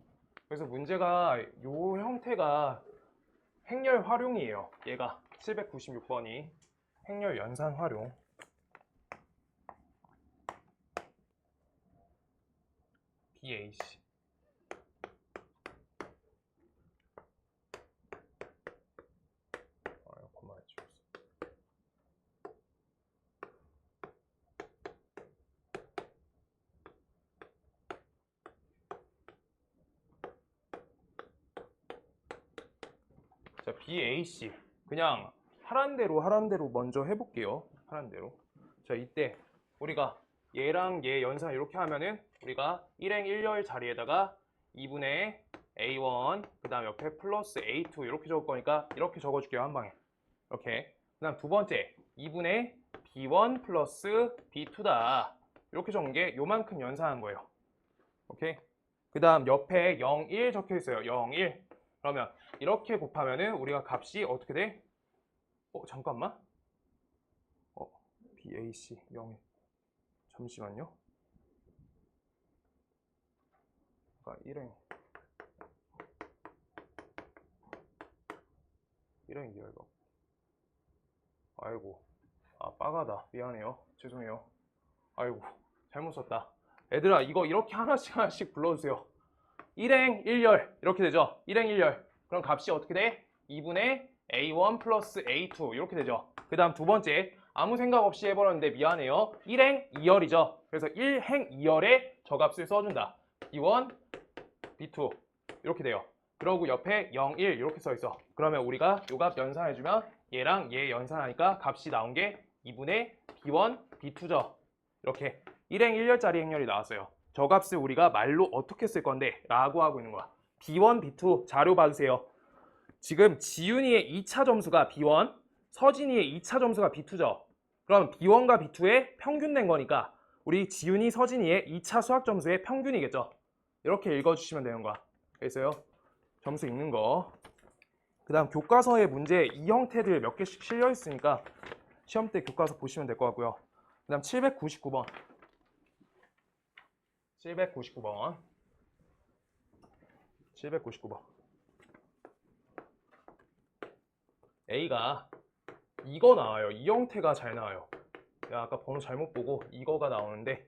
그래서 문제가 요 형태가 행렬 활용이에요. 얘가 796번이 행렬 연산 활용. BAC. 그만 해주셨어. 자, BAC. 그냥 하란 대로 먼저 해볼게요. 하란 대로. 자, 이때 우리가 얘랑 얘 연산 이렇게 하면은 우리가 1행 1열 자리에다가 2분의 A1 그 다음 옆에 플러스 A2 이렇게 적을 거니까 이렇게 적어줄게요. 한 방에. 이렇게. 그 다음 두 번째 2분의 B1 플러스 B2다. 이렇게 적은 게 요만큼 연산한 거예요. 오케이? 그 다음 옆에 0, 1 적혀 있어요. 0, 1. 그러면 이렇게 곱하면은 우리가 값이 어떻게 돼? 잠깐만. BAC 0. 잠시만요. 1행 2열 거. 아이고. 빠가다. 미안해요. 죄송해요. 아이고. 잘못 썼다. 얘들아 이거 이렇게 하나씩 불러주세요. 1행 1열 이렇게 되죠. 1행 1열. 그럼 값이 어떻게 돼? 2분의 A1 플러스 A2 이렇게 되죠. 그 다음 두 번째 아무 생각 없이 해버렸는데 미안해요. 1행 2열이죠. 그래서 1행 2열에 저 값을 써준다. B1, B2 이렇게 돼요. 그러고 옆에 0, 1 이렇게 써있어. 그러면 우리가 요 값 연산해주면 얘랑 얘 연산하니까 값이 나온 게 2분의 B1, B2죠. 이렇게 1행 1열짜리 행렬이 나왔어요. 저 값을 우리가 말로 어떻게 쓸 건데 라고 하고 있는 거야. B1, B2 자료 봐주세요. 지금 지윤이의 2차 점수가 B1, 서진이의 2차 점수가 B2죠. 그럼 B1과 B2의 평균 낸 거니까 우리 지윤이, 서진이의 2차 수학 점수의 평균이겠죠. 이렇게 읽어주시면 되는 거야. 알겠어요? 점수 읽는 거. 그 다음 교과서에 문제 이 형태들 몇 개씩 실려 있으니까 시험 때 교과서 보시면 될 것 같고요. 그 다음 799번. 799번. 799번. A가 이거 나와요. 이 형태가 잘 나와요. 내가 아까 번호 잘못 보고 이거가 나오는데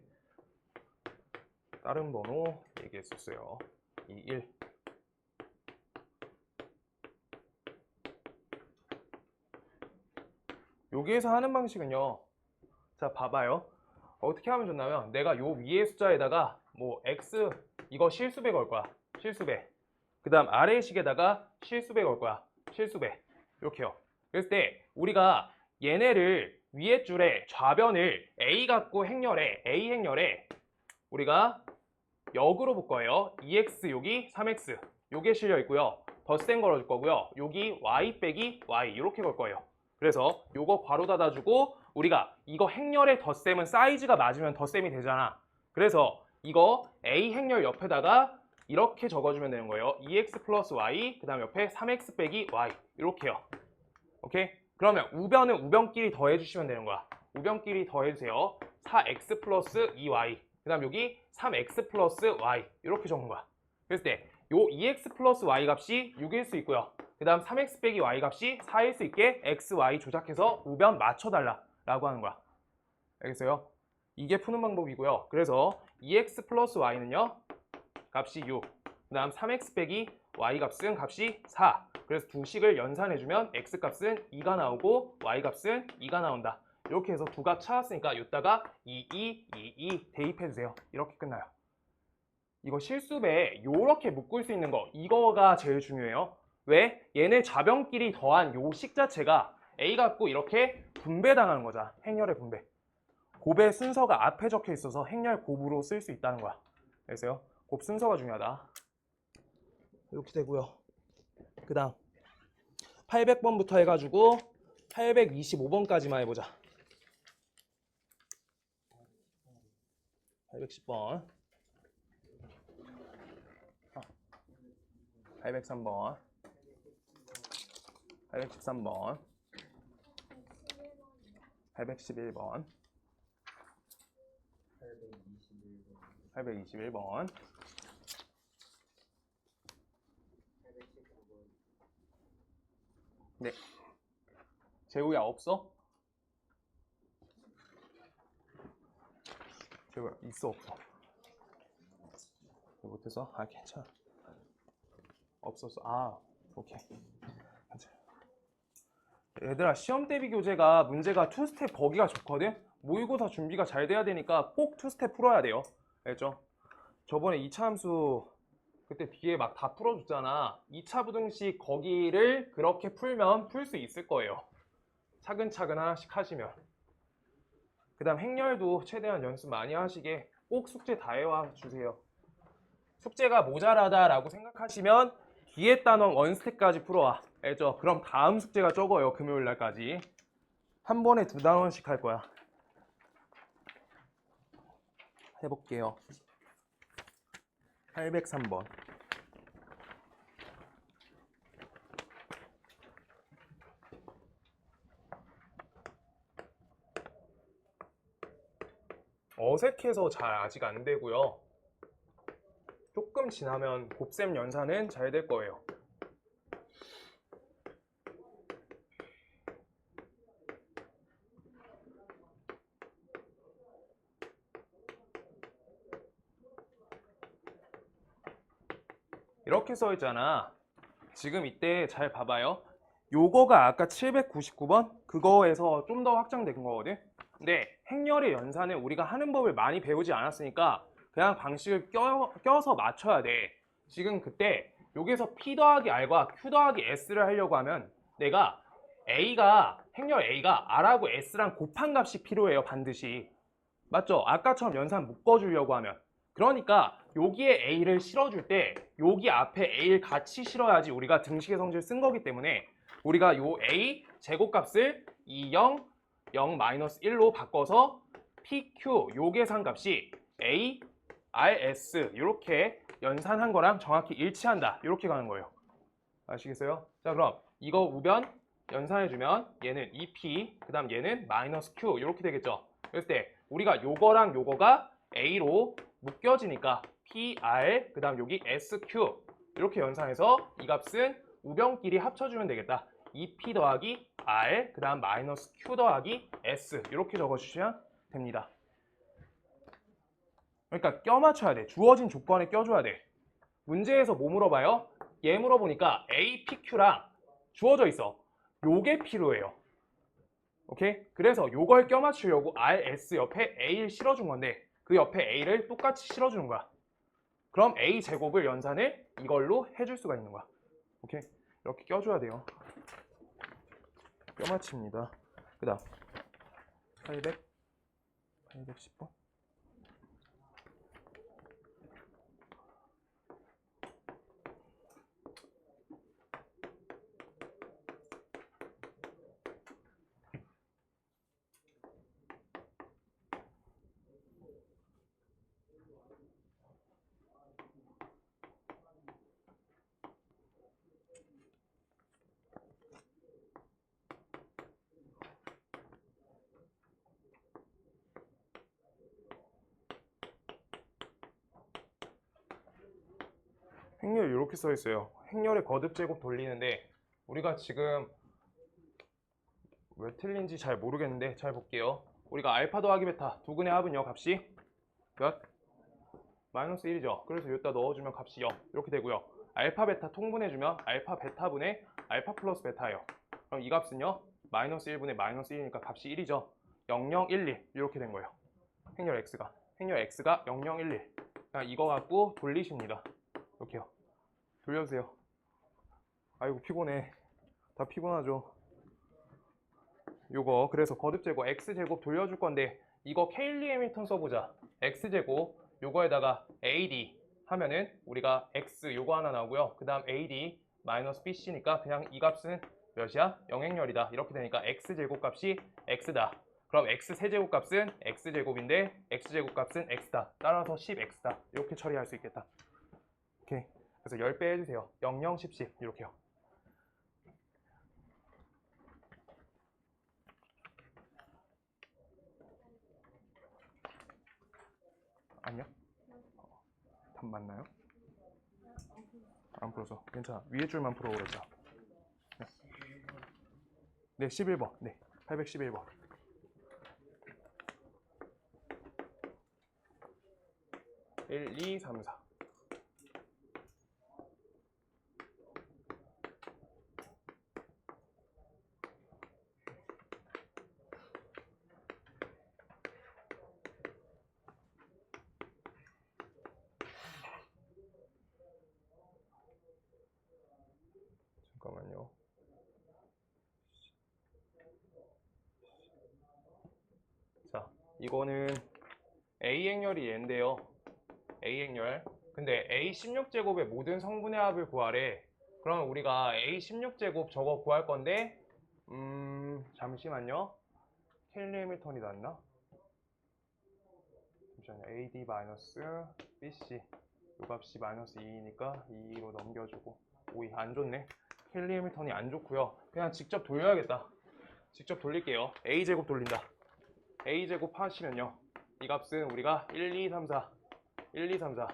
다른 번호 얘기했었어요. 21. 여기에서 하는 방식은요. 자, 봐봐요. 어떻게 하면 좋냐면 내가 요 위에 숫자에다가 뭐 x 이거 실수배 걸 거야. 실수배. 그 다음 아래 식에다가 실수배 걸 거야. 실수배. 이렇게요. 그랬을 때 우리가 얘네를 위에 줄에 좌변을 A 갖고 행렬에 A 행렬에 우리가 역으로 볼 거예요. 2x 여기 3x 요게 실려 있고요. 덧셈 걸어줄 거고요. 여기 y 빼기 y 이렇게 걸 거예요. 그래서 요거 괄호 닫아주고 우리가 이거 행렬의 덧셈은 사이즈가 맞으면 덧셈이 되잖아. 그래서 이거 A 행렬 옆에다가 이렇게 적어주면 되는 거예요. 2x 플러스 y 그 다음 옆에 3x 빼기 y 이렇게요. 오케이? 그러면 우변은 우변끼리 더해주시면 되는 거야. 우변끼리 더해주세요. 4x 플러스 2y 그 다음 여기 3x 플러스 y 이렇게 적는 거야. 그랬을 때 요 2x 플러스 y 값이 6일 수 있고요. 그 다음 3x 빼기 y 값이 4일 수 있게 x, y 조작해서 우변 맞춰달라 라고 하는 거야. 알겠어요? 이게 푸는 방법이고요. 그래서 2x 플러스 y는요 값이 6, 그 다음 3x 빼기 y 값은 값이 4. 그래서 두 식을 연산해주면 x 값은 2가 나오고 y 값은 2가 나온다. 이렇게 해서 두 값 찾았으니까 이따가 2 대입해주세요. 이렇게 끝나요. 이거 실수배 요렇게 묶을 수 있는 거 이거가 제일 중요해요. 왜? 얘네 좌변끼리 더한 요 식 자체가 A 갖고 이렇게 분배당하는 거잖아. 행렬의 분배. 곱의 순서가 앞에 적혀 있어서 행렬 곱으로 쓸 수 있다는 거야. 그래서요. 곱 순서가 중요하다. 이렇게 되고요. 그 다음 800번부터 해가지고 825번까지만 해보자. 810번 803번 813번 811번 821번 네. 재우야 없어? 재우야 있어 없어? 못해서? 아 괜찮아. 없었어. 아 오케이. 괜찮아. 얘들아 시험 대비 교재가 문제가 투스텝 보기가 좋거든? 모의고사 준비가 잘 돼야 되니까 꼭 투스텝 풀어야 돼요. 알죠? 저번에 2차 함수 그때 뒤에 막 다 풀어줬잖아. 2차 부등식 거기를 그렇게 풀면 풀 수 있을 거예요. 차근차근 하나씩 하시면. 그 다음 행렬도 최대한 연습 많이 하시게 꼭 숙제 다 해와 주세요. 숙제가 모자라다라고 생각하시면 뒤에 단원 원스텝까지 풀어와. 알죠? 그럼 다음 숙제가 적어요. 금요일 날까지. 한 번에 2단원씩 할 거야. 해볼게요. 803번. 어색해서 잘 아직 안 되고요. 조금 지나면 곱셈 연산은 잘 될 거예요. 이렇게 써 있잖아. 지금 이때 잘 봐봐요. 요거가 아까 799번 그거에서 좀 더 확장된 거거든. 근데 행렬의 연산을 우리가 하는 법을 많이 배우지 않았으니까 그냥 방식을 껴서 맞춰야 돼. 지금 그때 여기서 P 더하기 R과 Q 더하기 S를 하려고 하면 내가 행렬 A가 R하고 S랑 곱한 값이 필요해요. 반드시. 맞죠? 아까처럼 연산 묶어주려고 하면. 그러니까 여기에 A를 실어줄 때 여기 앞에 A를 같이 실어야지 우리가 등식의 성질을 쓴 거기 때문에 우리가 요 A 제곱값을 0 1로 바꿔서 PQ 요 계산값이 A, RS 이렇게 연산한 거랑 정확히 일치한다. 이렇게 가는 거예요. 아시겠어요? 자 그럼 이거 우변 연산해주면 얘는 2P 그 다음 얘는 마이너스 Q 이렇게 되겠죠. 그랬을 때 우리가 요거랑 요거가 A로 묶여지니까 PR 그 다음 여기 SQ 이렇게 연산해서 이 값은 우변끼리 합쳐주면 되겠다. 2P 더하기 R 그 다음 마이너스 Q 더하기 S 이렇게 적어주시면 됩니다. 그러니까 껴 맞춰야 돼. 주어진 조건에 껴줘야 돼. 문제에서 뭐 물어봐요? 얘 물어보니까 APQ랑 주어져 있어. 요게 필요해요. 오케이? 그래서 요걸 껴 맞추려고 RS 옆에 A를 실어준 건데 그 옆에 A를 똑같이 실어주는 거야. 그럼 A 제곱을 연산을 이걸로 해줄 수가 있는 거야. 오케이? 이렇게 껴줘야 돼요. 껴 맞춥니다. 그 다음 810번. 행렬 이렇게 써 있어요. 행렬의 거듭 제곱 돌리는데 우리가 지금 왜 틀린지 잘 모르겠는데 잘 볼게요. 우리가 알파 더하기 베타 두근의 합은요 값이 몇? 마이너스 1이죠. 그래서 여기다 넣어주면 값이 0 이렇게 되고요. 알파 베타 통분해주면 알파 베타분의 알파 플러스 베타예요. 그럼 이 값은요 마이너스 1분의 마이너스 1이니까 값이 1이죠. 0, 0, 1, 2 이렇게 된 거예요. 행렬 x가 0, 0, 1, 1 그냥 이거 갖고 돌리십니다. 이렇게요. 돌려주세요. 아이고 피곤해. 다 피곤하죠. 요거 그래서 거듭제곱 x제곱 돌려줄 건데 이거 케일리 해밀턴 써보자. x제곱 요거에다가 AD 하면은 우리가 x 요거 하나 나오고요. 그 다음 AD 마이너스 BC니까 그냥 이 값은 몇이야? 영행렬이다. 이렇게 되니까 x제곱 값이 x다. 그럼 x 세제곱 값은 x제곱인데 x제곱 값은 x다. 따라서 10x다. 이렇게 처리할 수 있겠다. 오케이. 그래서 10배 해주세요. 0, 0, 10, 10 이렇게요. 아니요? 답 맞나요? 안 풀어서 괜찮아. 위에 줄만 풀어 그랬죠. 네, 11번. 네, 811번. 일, 2, 3, 4. 잠깐만요. 자, 이거는 A 행렬이 얘인데요. A 행렬. 근데 A 16제곱의 모든 성분의 합을 구하래. 그럼 우리가 A 16제곱 저거 구할 건데, 잠시만요. 케일리 해밀턴이 낫나? 잠시만요. AD 마이너스 BC. 요 값이 마이너스 2니까 2로 넘겨주고. 오이 안 좋네. 케일리 해밀턴이 안 좋고요. 그냥 직접 돌려야겠다. 직접 돌릴게요. A제곱 돌린다. A제곱 하시면요. 이 값은 우리가 1, 2, 3, 4 1, 2, 3, 4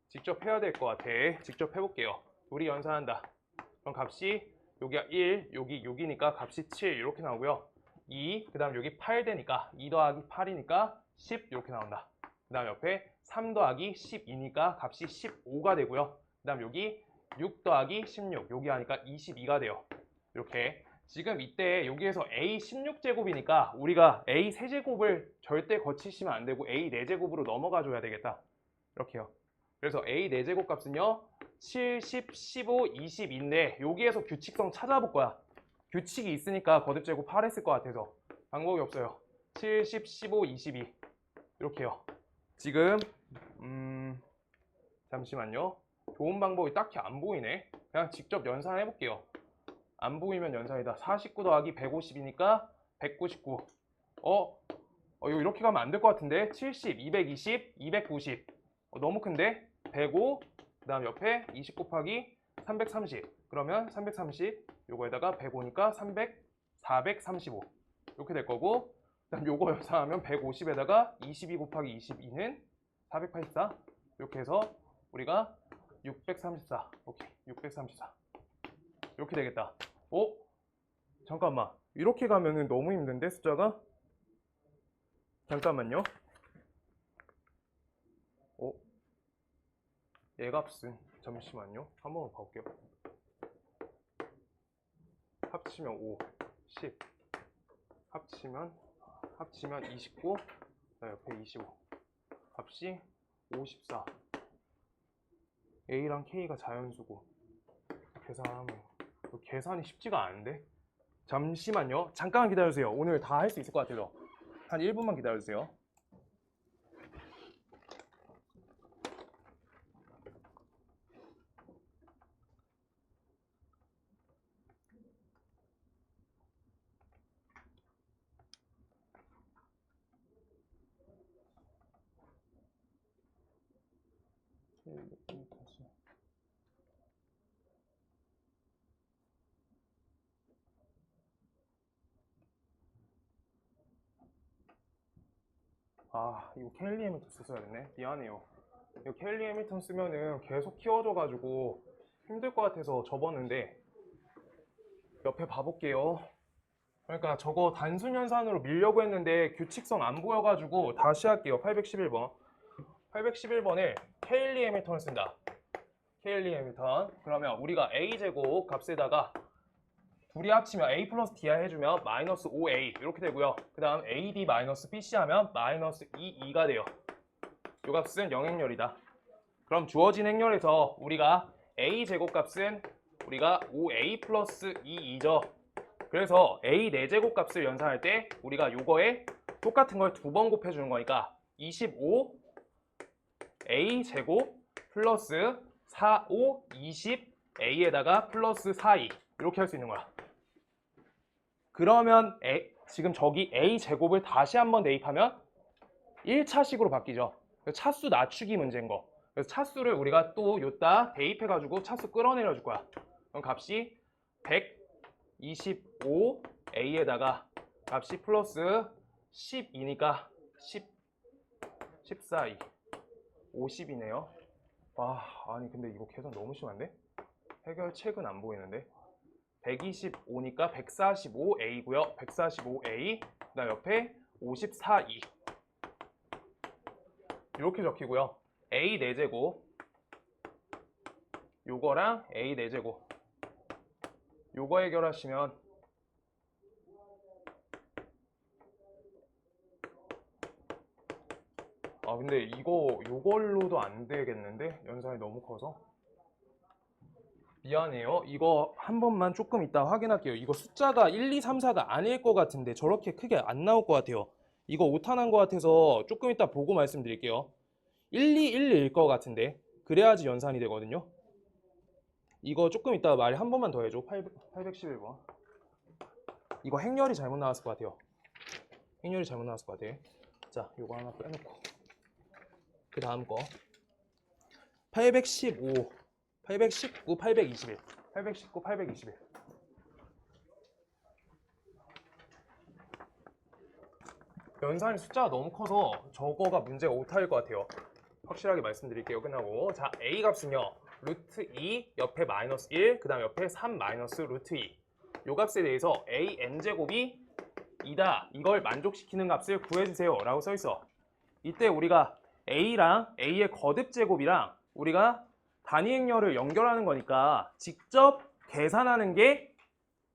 직접 해야 될 것 같아. 직접 해볼게요. 우리 연산한다. 그럼 값이 여기가 1, 여기 6이니까 값이 7 이렇게 나오고요. 2, 그 다음 여기 8 되니까 2 더하기 8이니까 10 이렇게 나온다. 그 다음 옆에 3 더하기 12니까 값이 15가 되고요. 그 다음 여기 6 더하기 16 여기 하니까 22가 돼요. 이렇게 지금 이때 여기에서 A 16제곱이니까 우리가 A 세제곱을 절대 거치시면 안 되고 A 4제곱으로 넘어가 줘야 되겠다. 이렇게요. 그래서 A 4제곱 값은요 7, 10, 15, 20인데 여기에서 규칙성 찾아볼 거야. 규칙이 있으니까 거듭제곱 8 했을 것 같아서 방법이 없어요. 7, 10, 15, 22 이렇게요. 지금 잠시만요. 좋은 방법이 딱히 안 보이네. 그냥 직접 연산해 볼게요. 안 보이면 연산이다. 49 더하기 150이니까 199. 이거 이렇게 가면 안 될 것 같은데. 70, 220, 290. 너무 큰데? 105, 그 다음 옆에 20 곱하기 330. 그러면 330, 요거에다가 105니까 300, 435. 이렇게 될 거고, 그 다음 요거 연산하면 150에다가 22 곱하기 22는 484 이렇게 해서 우리가 634 오케이 634 이렇게 되겠다. 오 잠깐만 이렇게 가면은 너무 힘든데 숫자가 잠깐만요. 오 얘 값은 잠시만요 한번 봐볼게요. 합치면 5 10 합치면 29 옆에 25 값이 54 A랑 K가 자연수고 계산하면 계산이 쉽지가 않은데 잠시만요 잠깐만 기다려주세요. 오늘 다 할 수 있을 것 같아서 한 1분만 기다려주세요. 아 이거 케일리 해밀턴 써야겠네. 미안해요. 이거 케일리 해밀턴 쓰면은 계속 키워져가지고 힘들 것 같아서 접었는데 옆에 봐볼게요. 그러니까 저거 단순연산으로 밀려고 했는데 규칙성 안 보여가지고 다시 할게요. 811번 811번을 케일리 해밀턴을 쓴다. 케일리 해밀턴 그러면 우리가 a제곱 값에다가 둘이 합치면 a 플러스 dr 해주면 마이너스 5a 이렇게 되고요. 그 다음 ad 마이너스 bc 하면 마이너스 22가 돼요. 이 값은 영행렬이다. 그럼 주어진 행렬에서 우리가 a제곱 값은 우리가 5a 플러스 22죠. 그래서 a 4제곱 값을 연산할 때 우리가 요거에 똑같은 걸 두 번 곱해주는 거니까 25 a 제곱 플러스 4, 5, 20 a에다가 플러스 4, 2 이렇게 할 수 있는 거야. 그러면 지금 저기 a 제곱을 다시 한번 대입하면 1차식으로 바뀌죠. 차수 낮추기 문제인 거. 그래서 차수를 우리가 또 요따 대입해가지고 차수 끌어내려 줄 거야. 그럼 값이 125a에다가 값이 플러스 12니까 14, 50이네요. 와, 아니 근데 이거 계산 너무 심한데? 해결책은 안 보이는데? 125니까 145a고요. 145a, 그다음 옆에 54e 이렇게 적히고요. a 4제곱 요거랑 a 4제곱 요거 해결하시면 아 근데 요걸로도 안 되겠는데? 연산이 너무 커서 미안해요. 이거 한 번만 조금 이따 확인할게요. 이거 숫자가 1, 2, 3, 4가 아닐 것 같은데 저렇게 크게 안 나올 것 같아요. 이거 오타난 것 같아서 조금 이따 보고 말씀드릴게요. 1, 2, 1, 2일 것 같은데 그래야지 연산이 되거든요. 이거 조금 이따 말 한 번만 더 해줘. 811번 이거 행렬이 잘못 나왔을 것 같아요. 행렬이 잘못 나왔을 것 같아. 자, 요거 하나 빼놓고 그 다음 거 815 819, 821 819, 821 연산이 숫자가 너무 커서 저거가 문제가 오타일 것 같아요. 확실하게 말씀드릴게요. 끝나고 자 a 값은요 루트 2 옆에 마이너스 1 그 다음 옆에 3 마이너스 루트 2 요 값에 대해서 a n제곱이 2다 이걸 만족시키는 값을 구해주세요 라고 써있어. 이때 우리가 a랑 a의 거듭제곱이랑 우리가 단위 행렬을 연결하는 거니까 직접 계산하는 게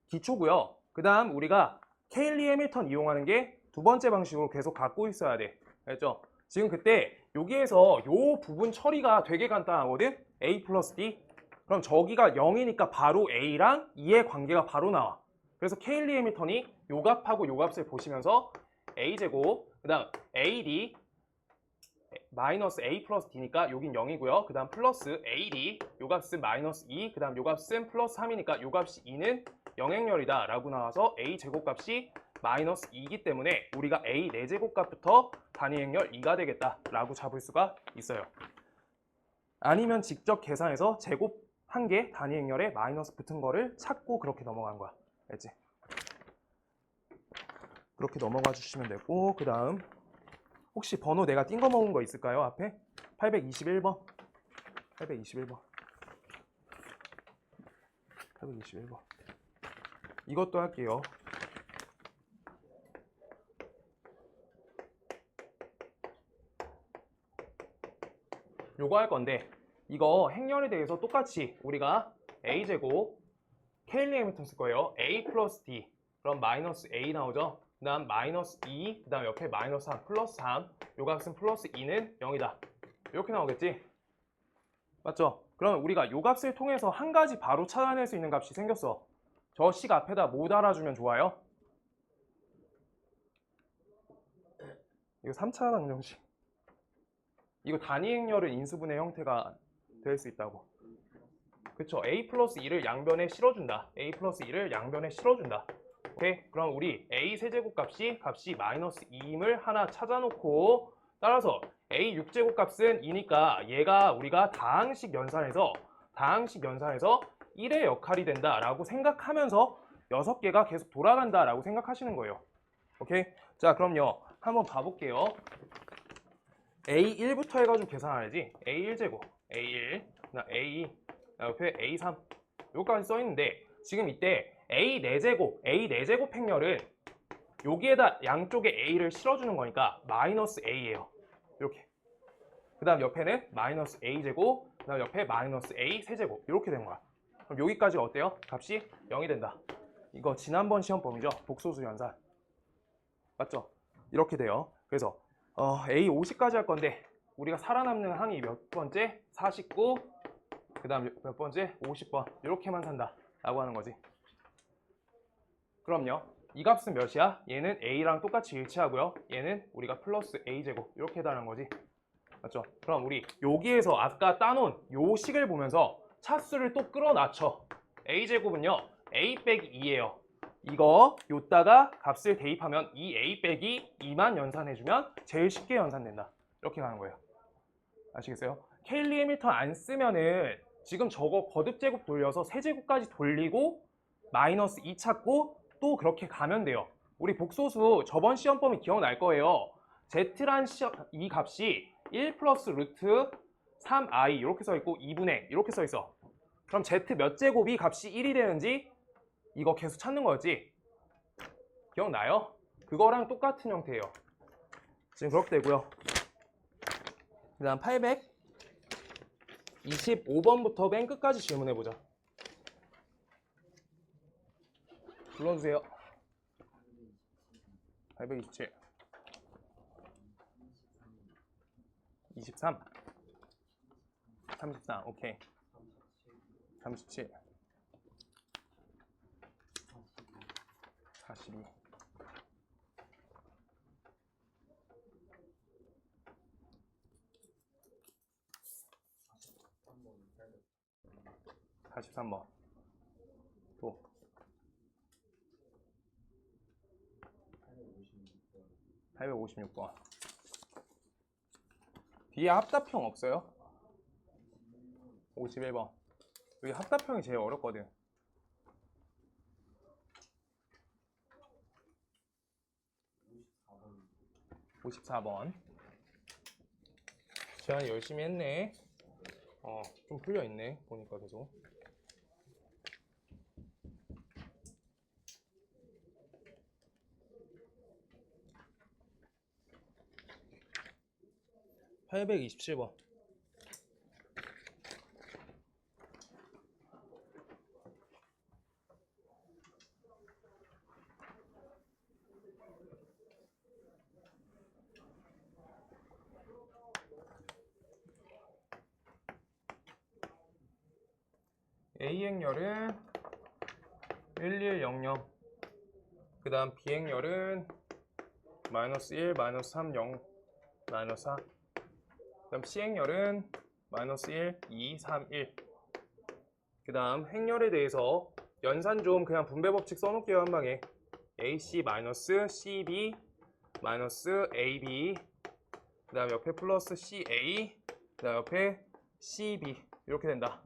기초고요. 그 다음 우리가 케일리 해밀턴 이용하는 게 두 번째 방식으로 계속 갖고 있어야 돼. 알겠죠? 지금 그때 여기에서 요 부분 처리가 되게 간단하거든? a 플러스 d 그럼 저기가 0이니까 바로 a랑 2의 관계가 바로 나와. 그래서 케일리 해밀턴이 요 값하고 요 값을 보시면서 a제곱 그 다음 ad 마이너스 a 플러스 d니까 여긴 0이고요. 그 다음 플러스 ad 요 값은 마이너스 2 그 다음 요 값은 플러스 3이니까 요 값이 2는 영행렬이다 라고 나와서 a 제곱값이 마이너스 2이기 때문에 우리가 a 4제곱값부터 단위 행렬 2가 되겠다 라고 잡을 수가 있어요. 아니면 직접 계산해서 제곱한 개 단위 행렬에 마이너스 붙은 거를 찾고 그렇게 넘어간 거야. 알지? 그렇게 넘어가 주시면 되고 그 다음 혹시 번호 내가 띵거 먹은 거 있을까요? 앞에? 821번. 821번. 821번. 이것도 할게요. 요거 할 건데 이거 행렬에 대해서 똑같이 우리가 a제곱 K1 쓸 거예요. a 플러스 d 그럼 마이너스 a 나오죠. 그 다음 마이너스 2, 그 다음 옆에 마이너스 3, 플러스 3 요 값은 플러스 2는 0이다. 이렇게 나오겠지? 맞죠? 그럼 우리가 요 값을 통해서 한 가지 바로 찾아낼 수 있는 값이 생겼어. 저 식 앞에다 뭐 달아주면 좋아요? 이거 3차 방정식. 이거 단위 행렬은 인수분해 형태가 될 수 있다고. 그쵸? a 플러스 2를 양변에 실어준다. a 플러스 2를 양변에 실어준다. 오케이? 그럼 우리 a 세제곱 값이 마이너스 2임을 하나 찾아놓고 따라서 a 6제곱 값은 2니까 얘가 우리가 다항식 연산해서 1의 역할이 된다라고 생각하면서 6개가 계속 돌아간다라고 생각하시는 거예요. 오케이? 자, 그럼요. 한번 봐볼게요. A1부터 해가지고 계산하야지. A1제곱, A1, A2, 옆에 A3 요까지 써있는데 지금 이때 A 4제곱 행렬은 여기에다 양쪽에 A를 실어주는 거니까 마이너스 A예요. 이렇게. 그 다음 옆에는 마이너스 A제곱, 그 다음 옆에 마이너스 A 세제곱 이렇게 된 거야. 그럼 여기까지가 어때요? 값이 0이 된다. 이거 지난번 시험범위죠. 복소수 연산. 맞죠? 이렇게 돼요. 그래서 A 50까지 할 건데 우리가 살아남는 항이 몇 번째? 49, 그 다음 몇 번째? 50번 이렇게만 산다 라고 하는 거지. 그럼요. 이 값은 몇이야? 얘는 A랑 똑같이 일치하고요. 얘는 우리가 플러스 A제곱 이렇게 해달라는 거지. 맞죠? 그럼 우리 여기에서 아까 따놓은 요 식을 보면서 차수를 또 끌어낮춰. A제곱은요 A 빼기 2예요. 이거 요따가 값을 대입하면 이 A 빼기 2만 연산해주면 제일 쉽게 연산된다. 이렇게 가는 거예요. 아시겠어요? 케일리 해밀턴 안 쓰면은 지금 저거 거듭제곱 돌려서 세제곱까지 돌리고 마이너스 2 찾고 또 그렇게 가면 돼요. 우리 복소수 저번 시험범위 기억날 거예요. Z란 이 값이 1 플러스 루트 3i 이렇게 써있고 2분의 이렇게 써있어. 그럼 Z 몇 제곱이 값이 1이 되는지 이거 계속 찾는 거였지? 기억나요? 그거랑 똑같은 형태예요. 지금 그렇게 되고요. 그 다음 825번부터 맨 끝까지 질문해보자. 불러주세요. 827 23 34 오케이 37 42 43번 또 856번 뒤에 합답형 없어요? 51번 여기 합답형이 제일 어렵거든. 54번 재환이 열심히 했네. 좀 풀려있네 보니까 계속. (827번) A행렬은 1100, 그 다음 B행렬은 마이너스 1, 마이너스 3, 0, 마이너스 4, 그 다음 C행렬은 마이너스 1, 2, 3, 1. 그 다음 행렬에 대해서 연산 좀 그냥 분배 법칙 써놓을게요. 한 방에. AC 마이너스 CB 마이너스 AB, 그 다음 옆에 플러스 CA, 그 다음 옆에 CB 이렇게 된다.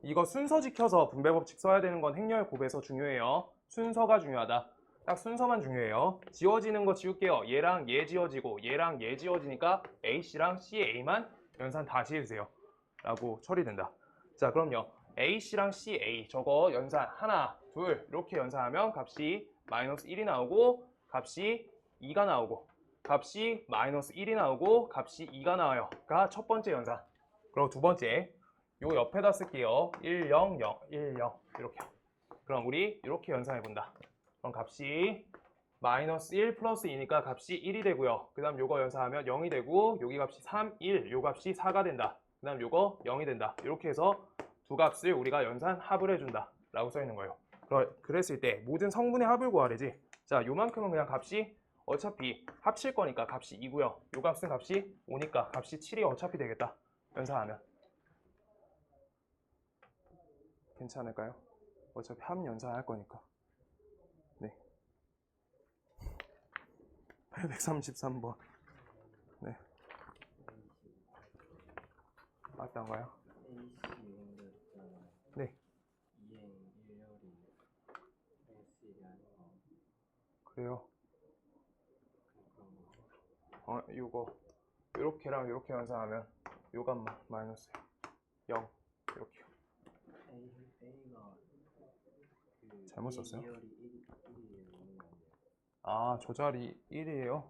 이거 순서 지켜서 분배 법칙 써야 되는 건 행렬 곱에서 중요해요. 순서가 중요하다. 딱 순서만 중요해요. 지워지는 거 지울게요. 얘랑 얘 지워지고 얘랑 얘 지워지니까 AC랑 CA만 연산 다시 해주세요 라고 처리된다. 자, 그럼요. AC랑 CA 저거 연산 하나, 둘 이렇게 연산하면 값이 마이너스 1이 나오고 값이 2가 나오고 값이 마이너스 1이 나오고 값이 2가 나와요. 가 첫 번째 연산. 그리고 두 번째 요 옆에다 쓸게요. 1, 0, 0, 1, 0 이렇게. 그럼 우리 이렇게 연산해 본다. 그럼 값이 마이너스 1 플러스 2니까 값이 1이 되고요. 그 다음 요거 연산하면 0이 되고 여기 값이 3, 1, 요 값이 4가 된다. 그 다음 요거 0이 된다. 이렇게 해서 두 값을 우리가 연산 합을 해준다 라고 써 있는 거예요. 그랬을 때 모든 성분의 합을 구하래지. 자, 요만큼은 그냥 값이 어차피 합칠 거니까 값이 2고요. 요 값은 값이 5니까 값이 7이 어차피 되겠다. 연산하면 괜찮을까요? 어차피 합 연산할 거니까. 네. 833번. 네. 맞던가요? 네. 그래요. 요거 요렇게랑 요렇게 연산하면 요 값만 마이너스 0 이렇게요. 잘못 썼어요? 아, 저 자리 1이에요?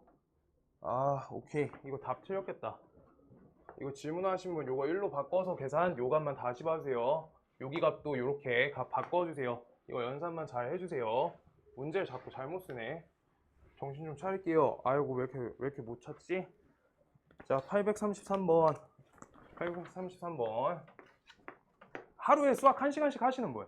아, 오케이. 이거 답 틀렸겠다. 이거 질문하신 분 요거 1로 바꿔서 계산 요 값만 다시 봐주세요. 여기 값도 요렇게 값 바꿔주세요. 이거 연산만 잘 해주세요. 문제를 자꾸 잘못 쓰네. 정신 좀 차릴게요. 아이고, 왜 이렇게 못 찾지? 자, 833번. 833번. 하루에 수학 1시간씩 하시는 분.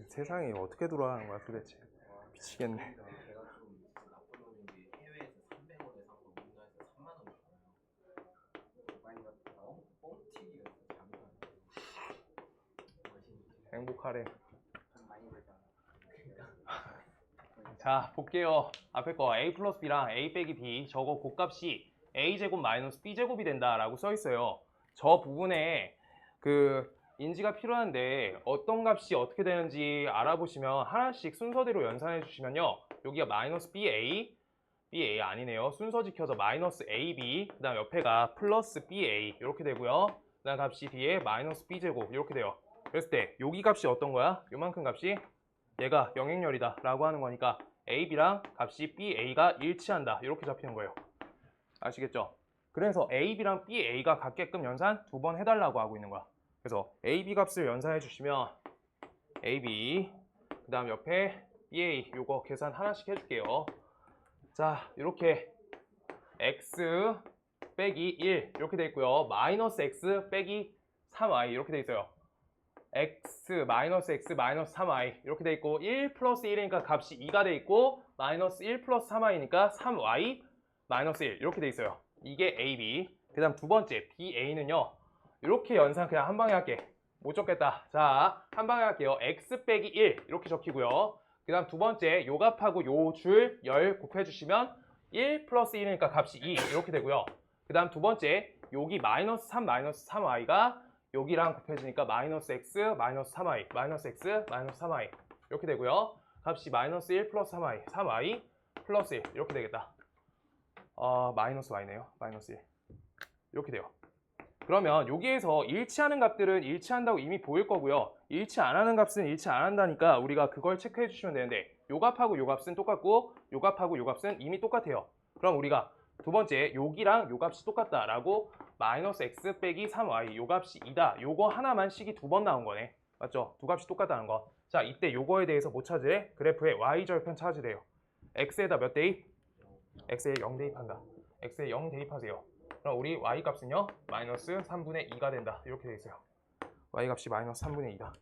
세상이 어떻게 돌아가는 거야 도대체. 미치겠네. 행복하래. 자, 볼게요. 앞에 거 a 플러스 b랑 a 빼기 b 저거 곱값이 a제곱 마이너스 b제곱이 된다 라고 써 있어요. 저 부분에 그 인지가 필요한데 어떤 값이 어떻게 되는지 알아보시면 하나씩 순서대로 연산해 주시면요. 여기가 마이너스 ba 아니네요. 순서 지켜서 마이너스 ab, 그 다음 옆에가 플러스 ba 이렇게 되고요. 그 다음 값이 b에 마이너스 b제곱 이렇게 돼요. 그랬을 때 여기 값이 어떤 거야? 요만큼 값이 얘가 영행열이다 라고 하는 거니까 AB랑 값이 BA가 일치한다 이렇게 잡히는 거예요. 아시겠죠? 그래서 AB랑 BA가 같게끔 연산 2번 해달라고 하고 있는 거야. 그래서 AB 값을 연산해 주시면 AB 그 다음 옆에 BA 요거 계산 하나씩 해줄게요. 자, 이렇게 X 빼기 1 이렇게 돼 있고요. 마이너스 X 빼기 3Y 이렇게 돼 있어요. x 마이너스 x 마이너스 3y 이렇게 돼 있고 1 플러스 1이니까 값이 2가 돼 있고 마이너스 1 플러스 3y니까 3y 마이너스 1 이렇게 돼 있어요. 이게 AB. 그 다음 두 번째 BA는요. 이렇게 연산 그냥 한 방에 할게. 못 적겠다. 자, 한 방에 할게요. x 빼기 1 이렇게 적히고요. 그 다음 두 번째 요 값하고 요 줄 열 곱해주시면 1 플러스 1이니까 값이 2 이렇게 되고요. 그 다음 두 번째 여기 마이너스 3 마이너스 3y가 여기랑 곱해지니까 마이너스 x 마이너스 3y 마이너스 x 마이너스 3y 이렇게 되고요. 값이 마이너스 1 플러스 3y 3y 플러스 1 이렇게 되겠다. 마이너스 y네요. 마이너스 1 이렇게 돼요. 그러면 여기에서 일치하는 값들은 일치한다고 이미 보일 거고요. 일치 안 하는 값은 일치 안 한다니까 우리가 그걸 체크해 주시면 되는데 요 값하고 요 값은 똑같고 요 값하고 요 값은 이미 똑같아요. 그럼 우리가 두 번째 여기랑 요 값이 똑같다라고 마이너스 x 빼기 3y 요 값이 2다. 요거 하나만 식이 두 번 나온 거네. 맞죠? 두 값이 똑같다는 거. 자, 이때 요거에 대해서 뭐 찾으래? 그래프의 y절편 찾으래요. x에다 몇 대입? x에 0 대입한다. x에 0 대입하세요. 그럼 우리 y 값은요 마이너스 3분의 2가 된다 이렇게 돼 있어요. y 값이 마이너스 3분의 2다.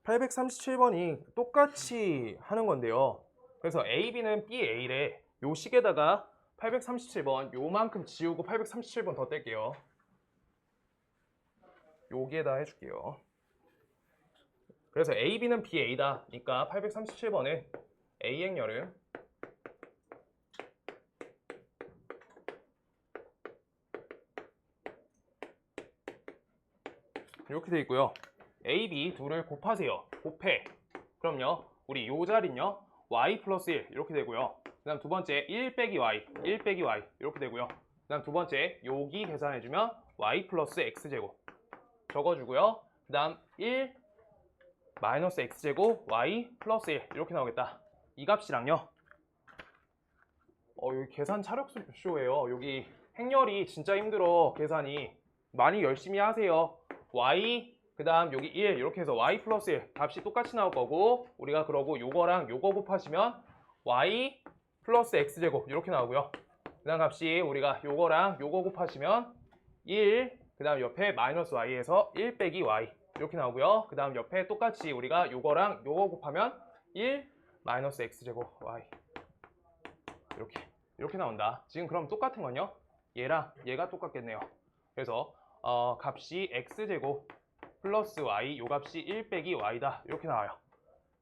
(837번이) 똑같이 하는 건데요. 그래서 AB는 BA래. 요 식에다가 837번 요만큼 지우고 837번 더 뗄게요. 여기에다 해줄게요. 그래서 AB는 BA다. 그러니까 837번은 A 행렬은 이렇게 돼 있고요. AB 둘을 곱하세요. 곱해. 그럼요. 우리 요 자리는요. Y 플러스 1 이렇게 되고요. 그 다음 두 번째 1 빼기 Y 1 빼기 Y 이렇게 되고요. 그 다음 두 번째 여기 계산해주면 Y 플러스 X제곱 적어주고요. 그 다음 1 마이너스 X제곱 Y 플러스 1 이렇게 나오겠다. 이 값이랑요. 여기 계산 차력쇼예요. 여기 행렬이 진짜 힘들어. 계산이 많이 열심히 하세요. Y 그 다음 여기 1 이렇게 해서 Y 플러스 1 값이 똑같이 나올 거고 우리가 그러고 요거랑 요거 곱하시면 Y 플러스 X제곱 이렇게 나오고요. 그 다음 값이 우리가 요거랑 요거 곱하시면 1 그 다음 옆에 마이너스 Y에서 1 빼기 Y 이렇게 나오고요. 그 다음 옆에 똑같이 우리가 요거랑 요거 곱하면 1 마이너스 X제곱 Y 이렇게 나온다. 지금 그럼 똑같은 건요. 얘랑 얘가 똑같겠네요. 그래서 값이 X제곱 플러스 Y 요 값이 1 빼기 Y다 이렇게 나와요.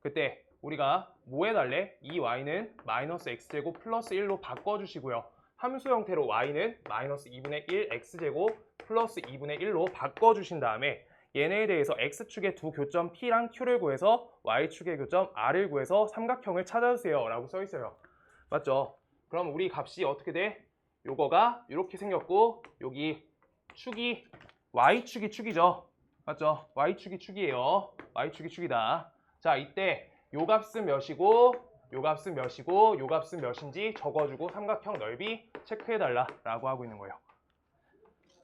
그때 우리가 뭐 해달래? 이 Y는 마이너스 X제곱 플러스 1로 바꿔주시고요. 함수 형태로 Y는 마이너스 2분의 1 X제곱 플러스 2분의 1로 바꿔주신 다음에 얘네에 대해서 X축의 두 교점 P랑 Q를 구해서 Y축의 교점 R을 구해서 삼각형을 찾아주세요 라고 써있어요. 맞죠? 그럼 우리 값이 어떻게 돼? 요거가 이렇게 생겼고 여기 축이 Y축이 축이죠. 맞죠? Y축이 축이에요. Y축이 축이다. 자, 이때 요 값은 몇이고 요 값은 몇이고 요 값은 몇인지 적어주고 삼각형 넓이 체크해달라 라고 하고 있는 거예요.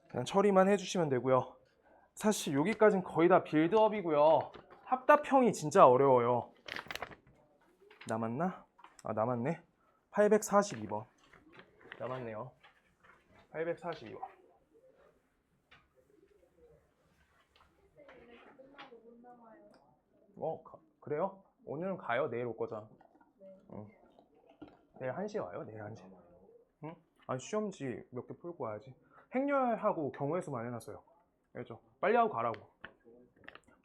그냥 처리만 해주시면 되고요. 사실 여기까지는 거의 다 빌드업이고요. 합답형이 진짜 어려워요. 남았나? 남았네. 842번 남았네요. 842번. 그래요? 오늘은 가요? 내일 올 거잖아. 응. 내일 1시에 와요? 내일 1시. 응? 아니 시험지 몇 개 풀고 와야지. 행렬하고 경우의 수만 해놨어요. 알죠? 빨리 하고 가라고.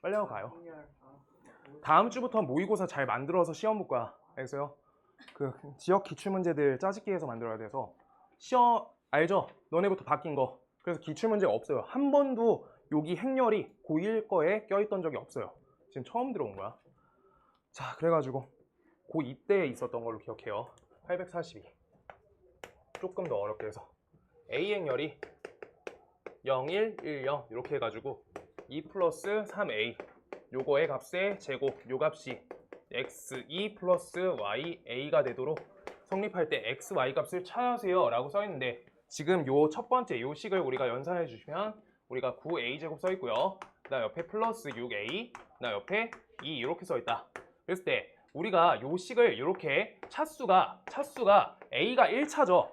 빨리 하고 가요. 다음 주부터 모의고사 잘 만들어서 시험 볼 거야. 알겠어요? 그 지역 기출문제들 짜집기해서 만들어야 돼서 시험 알죠? 너네부터 바뀐 거. 그래서 기출문제가 없어요. 한 번도 여기 행렬이 고1 거에 껴있던 적이 없어요. 지금 처음 들어온 거야. 자, 그래가지고 고2 때 있었던 걸로 기억해요. 842. 조금 더 어렵게 해서 A 행렬이 0, 1, 1, 0 이렇게 해가지고 2 플러스 3A 요거의 값의 제곱 요 값이 x2 플러스 ya가 되도록 성립할 때 x, y 값을 찾아주세요 라고 써있는데 지금 요 첫 번째 요 식을 우리가 연산해 주시면 우리가 9a 제곱 써있고요. 그 그다음 옆에 플러스 6a, 그다음 옆에 2 이렇게 써 있다. 그랬을 때 우리가 요 식을 이렇게 차수가 a가 1차죠.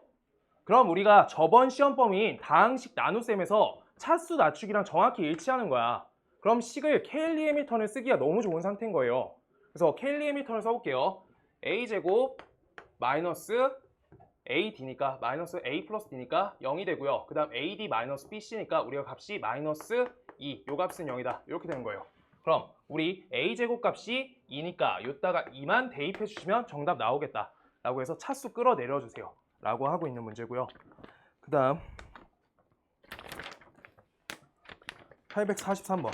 그럼 우리가 저번 시험 범위인 다항식 나눗셈에서 차수 낮추기랑 정확히 일치하는 거야. 그럼 식을 케일리 해밀턴을 쓰기가 너무 좋은 상태인 거예요. 그래서 케일리 해밀턴을 써볼게요. a제곱 마이너스 ad니까 마이너스 a 플러스 d니까 0이 되고요. 그 다음 ad 마이너스 bc니까 우리가 값이 마이너스 2, 요 값은 0이다. 이렇게 되는 거예요. 그럼 우리 a제곱 값이 2니까 요따가 2만 대입해 주시면 정답 나오겠다 라고 해서 차수 끌어내려 주세요 라고 하고 있는 문제고요. 그 다음 843번.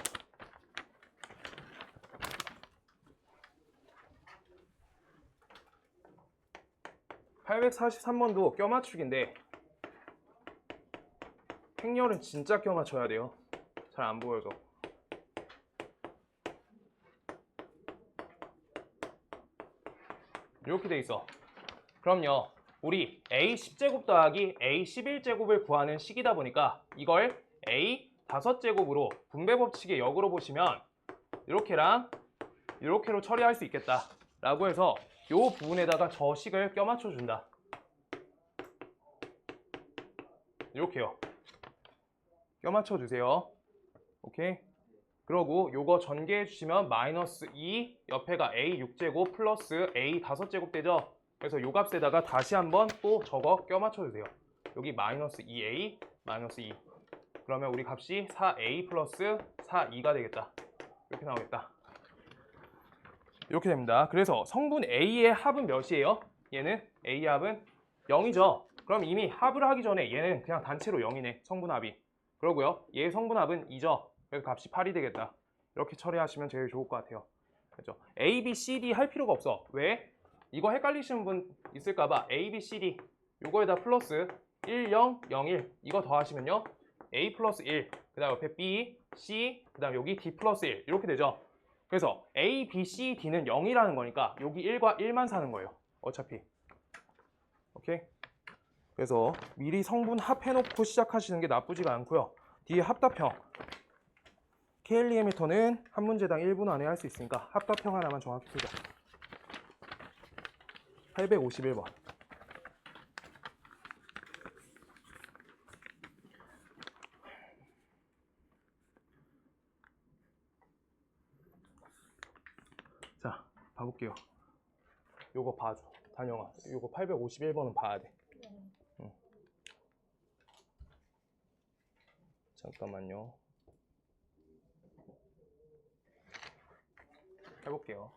843번도 껴맞추기인데 행렬은 진짜 껴맞춰야 돼요. 잘 안 보여서. 이렇게 돼 있어. 그럼요, 우리 a 10제곱 더하기 a 11제곱을 구하는 식이다 보니까 이걸 a 5제곱으로 분배 법칙의 역으로 보시면 이렇게랑 이렇게로 처리할 수 있겠다 라고 해서 요 부분에다가 저 식을 껴맞춰 준다. 이렇게요. 껴맞춰 주세요. 오케이. 그러고 요거 전개해 주시면 마이너스 2 옆에가 a 6제곱 플러스 a 5제곱 되죠. 그래서 요 값에다가 다시 한번 또 저거 껴맞춰 주세요. 여기 마이너스 2a 마이너스 2. 그러면 우리 값이 4a 플러스 4, 2가 되겠다. 이렇게 나오겠다. 이렇게 됩니다. 그래서 성분 A의 합은 몇이에요? 얘는 A의 합은 0이죠. 그럼 이미 합을 하기 전에 얘는 그냥 단체로 0이네. 성분합이. 그러고요. 얘의 성분합은 2죠. 그래서 값이 8이 되겠다. 이렇게 처리하시면 제일 좋을 것 같아요. 그렇죠? A, B, C, D 할 필요가 없어. 왜? 이거 헷갈리시는 분 있을까봐 A, B, C, D 요거에다 플러스 1, 0, 0, 1 이거 더하시면요. A 플러스 1, 그 다음 옆에 B, C, 그 다음 여기 D 플러스 1 이렇게 되죠. 그래서 A, B, C, D는 0이라는 거니까 여기 1과 1만 사는 거예요. 어차피. 오케이? 그래서 미리 성분 합해놓고 시작하시는 게 나쁘지가 않고요. 뒤에 합답형. 케일리 해밀턴은 한 문제당 1분 안에 할 수 있으니까 합답형 하나만 정확히 풀자. 851번. 자, 봐볼게요. 요거 봐줘. 단영아. 요거 851번은 봐야 돼. 응. 잠깐만요. 해볼게요.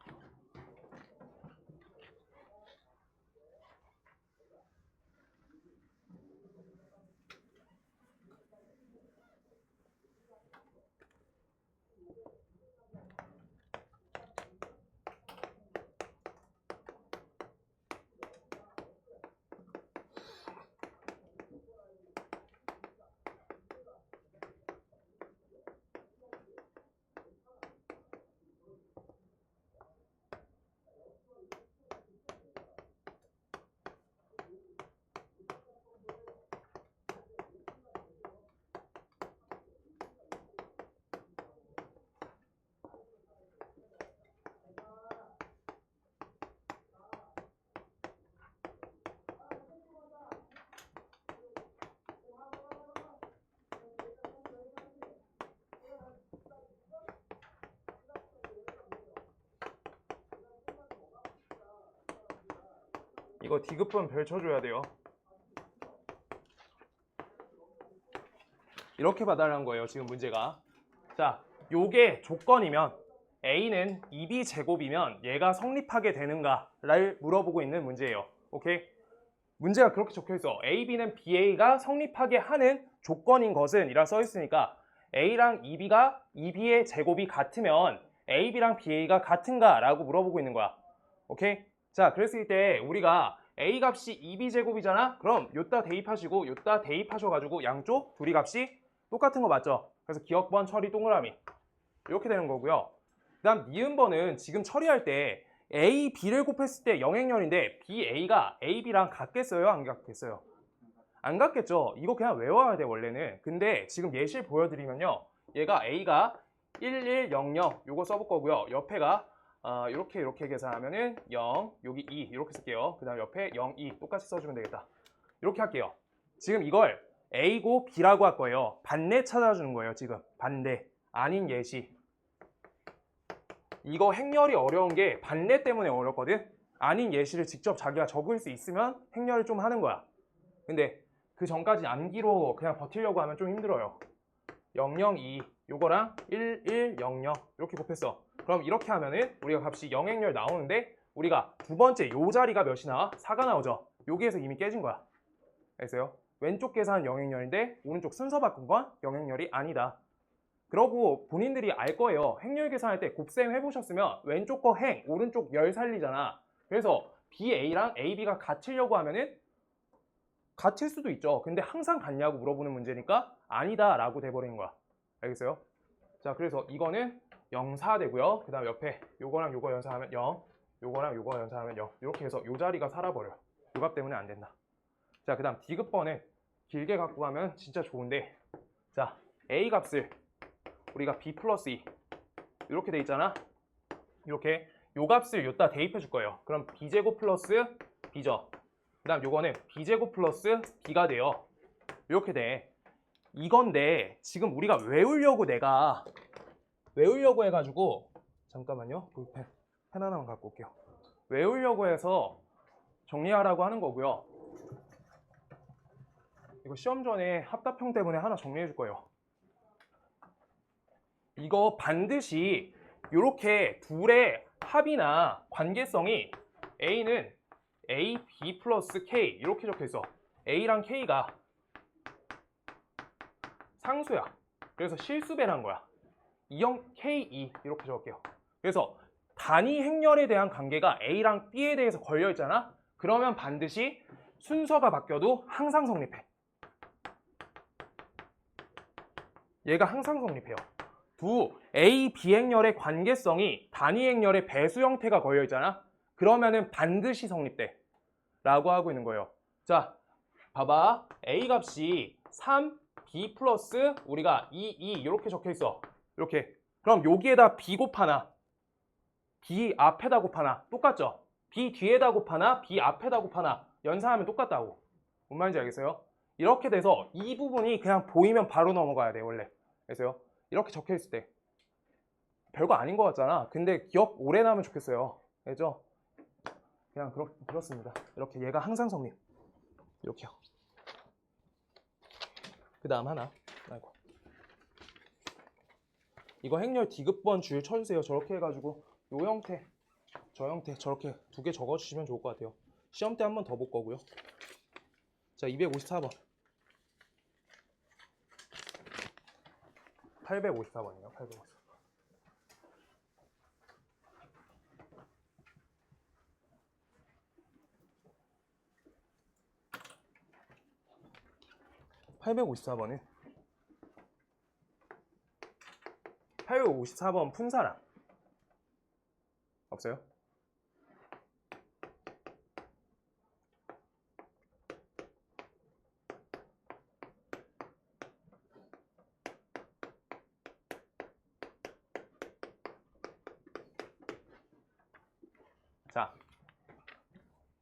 이거 D급분 별 쳐줘야 돼요. 이렇게 받아라는 거예요, 지금 문제가. 자, 요게 조건이면 A는 2B 제곱이면 얘가 성립하게 되는가를 물어보고 있는 문제예요. 오케이? 문제가 그렇게 적혀 있어. A, B는 BA가 성립하게 하는 조건인 것은 이라 써 있으니까 A랑 2B가 2B의 제곱이 같으면 A, B랑 BA가 같은가? 라고 물어보고 있는 거야. 오케이? 자, 그랬을 때 우리가 A 값이 2B 제곱이잖아? 그럼 요따 대입하시고 요따 대입하셔가지고 양쪽 둘이 값이 똑같은 거 맞죠? 그래서 기억번 처리 동그라미 이렇게 되는 거고요. 그 다음 니은번은 지금 처리할 때 A, B를 곱했을 때 영행렬인데 BA가 A, B랑 같겠어요? 안 같겠어요? 안 같겠죠? 이거 그냥 외워야 돼 원래는. 근데 지금 예시를 보여드리면요. 얘가 A가 1100 요거 써볼 거고요. 옆에가 이렇게 계산하면은 0, 여기 2 이렇게 쓸게요. 그 다음 옆에 0, 2 똑같이 써주면 되겠다. 이렇게 할게요. 지금 이걸 A고 B라고 할 거예요. 반대 찾아주는 거예요. 지금 반대 아닌 예시. 이거 행렬이 어려운 게 반대 때문에 어렵거든. 아닌 예시를 직접 자기가 적을 수 있으면 행렬을 좀 하는 거야. 근데 그 전까지 암기로 그냥 버티려고 하면 좀 힘들어요. 002 요거랑 1100 이렇게 곱했어. 그럼 이렇게 하면은 우리가 값이 영행렬 나오는데 우리가 두 번째 요 자리가 몇이 나와? 4가 나오죠. 여기에서 이미 깨진 거야. 알겠어요? 왼쪽 계산은 영행렬인데 오른쪽 순서 바꾼 건 영행렬이 아니다. 그러고 본인들이 알 거예요. 행렬 계산할 때 곱셈 해보셨으면 왼쪽 거 행, 오른쪽 열 살리잖아. 그래서 BA랑 AB가 같으려고 하면은 같을 수도 있죠. 근데 항상 같냐고 물어보는 문제니까 아니다 라고 돼버리는 거야. 알겠어요? 자, 그래서 이거는 04 되고요. 그 다음 옆에 요거랑 요거 연산하면 0, 요거랑 요거 연산하면 0 이렇게 해서 요 자리가 살아버려요. 요 값 때문에 안 된다. 자, 그 다음 D급번은 길게 갖고 가면 진짜 좋은데, 자, A 값을 우리가 B 플러스 2 이렇게 돼 있잖아. 이렇게 요 값을 요따 대입해 줄 거예요. 그럼 B제곱 플러스 B죠. 그 다음 요거는 B제곱 플러스 B가 돼요. 이렇게 돼. 이건데 지금 우리가 외우려고 해가지고, 잠깐만요. 볼펜 펜 하나만 갖고 올게요. 외우려고 해서 정리하라고 하는 거고요. 이거 시험 전에 합답형 때문에 하나 정리해 줄 거예요. 이거 반드시 이렇게 둘의 합이나 관계성이 A는 A, B 플러스 K 이렇게 적혀 있어. A랑 K가 상수야. 그래서 실수배란 거야. 2형 K2 이렇게 적을게요. 그래서 단위 행렬에 대한 관계가 A랑 B에 대해서 걸려 있잖아. 그러면 반드시 순서가 바뀌어도 항상 성립해. 얘가 항상 성립해요. 두 A, B 행렬의 관계성이 단위 행렬의 배수 형태가 걸려 있잖아. 그러면은 반드시 성립돼 라고 하고 있는 거예요. 자, 봐봐. A 값이 3, B 플러스 우리가 2, 2 이렇게 적혀 있어. 이렇게. 그럼 여기에다 B 곱하나 B 앞에다 곱하나 똑같죠? B 뒤에다 곱하나 B 앞에다 곱하나 연산하면 똑같다고. 뭔 말인지 알겠어요? 이렇게 돼서 이 부분이 그냥 보이면 바로 넘어가야 돼 원래. 알겠어요? 이렇게 적혀 있을 때 별거 아닌 것 같잖아. 근데 기억 오래 나면 좋겠어요. 알죠? 그냥 그렇습니다. 이렇게 얘가 항상 성립. 이렇게요. 그 다음 하나. 아이고. 이거 행렬 D급번 줄 쳐주세요. 저렇게 해가지고 요 형태, 저 형태 저렇게 두 개 적어주시면 좋을 것 같아요. 시험 때 한 번 더 볼 거고요. 자, 254번. 854번이에요. 854번. (854번은) 854번 푼 사람 없어요? 자,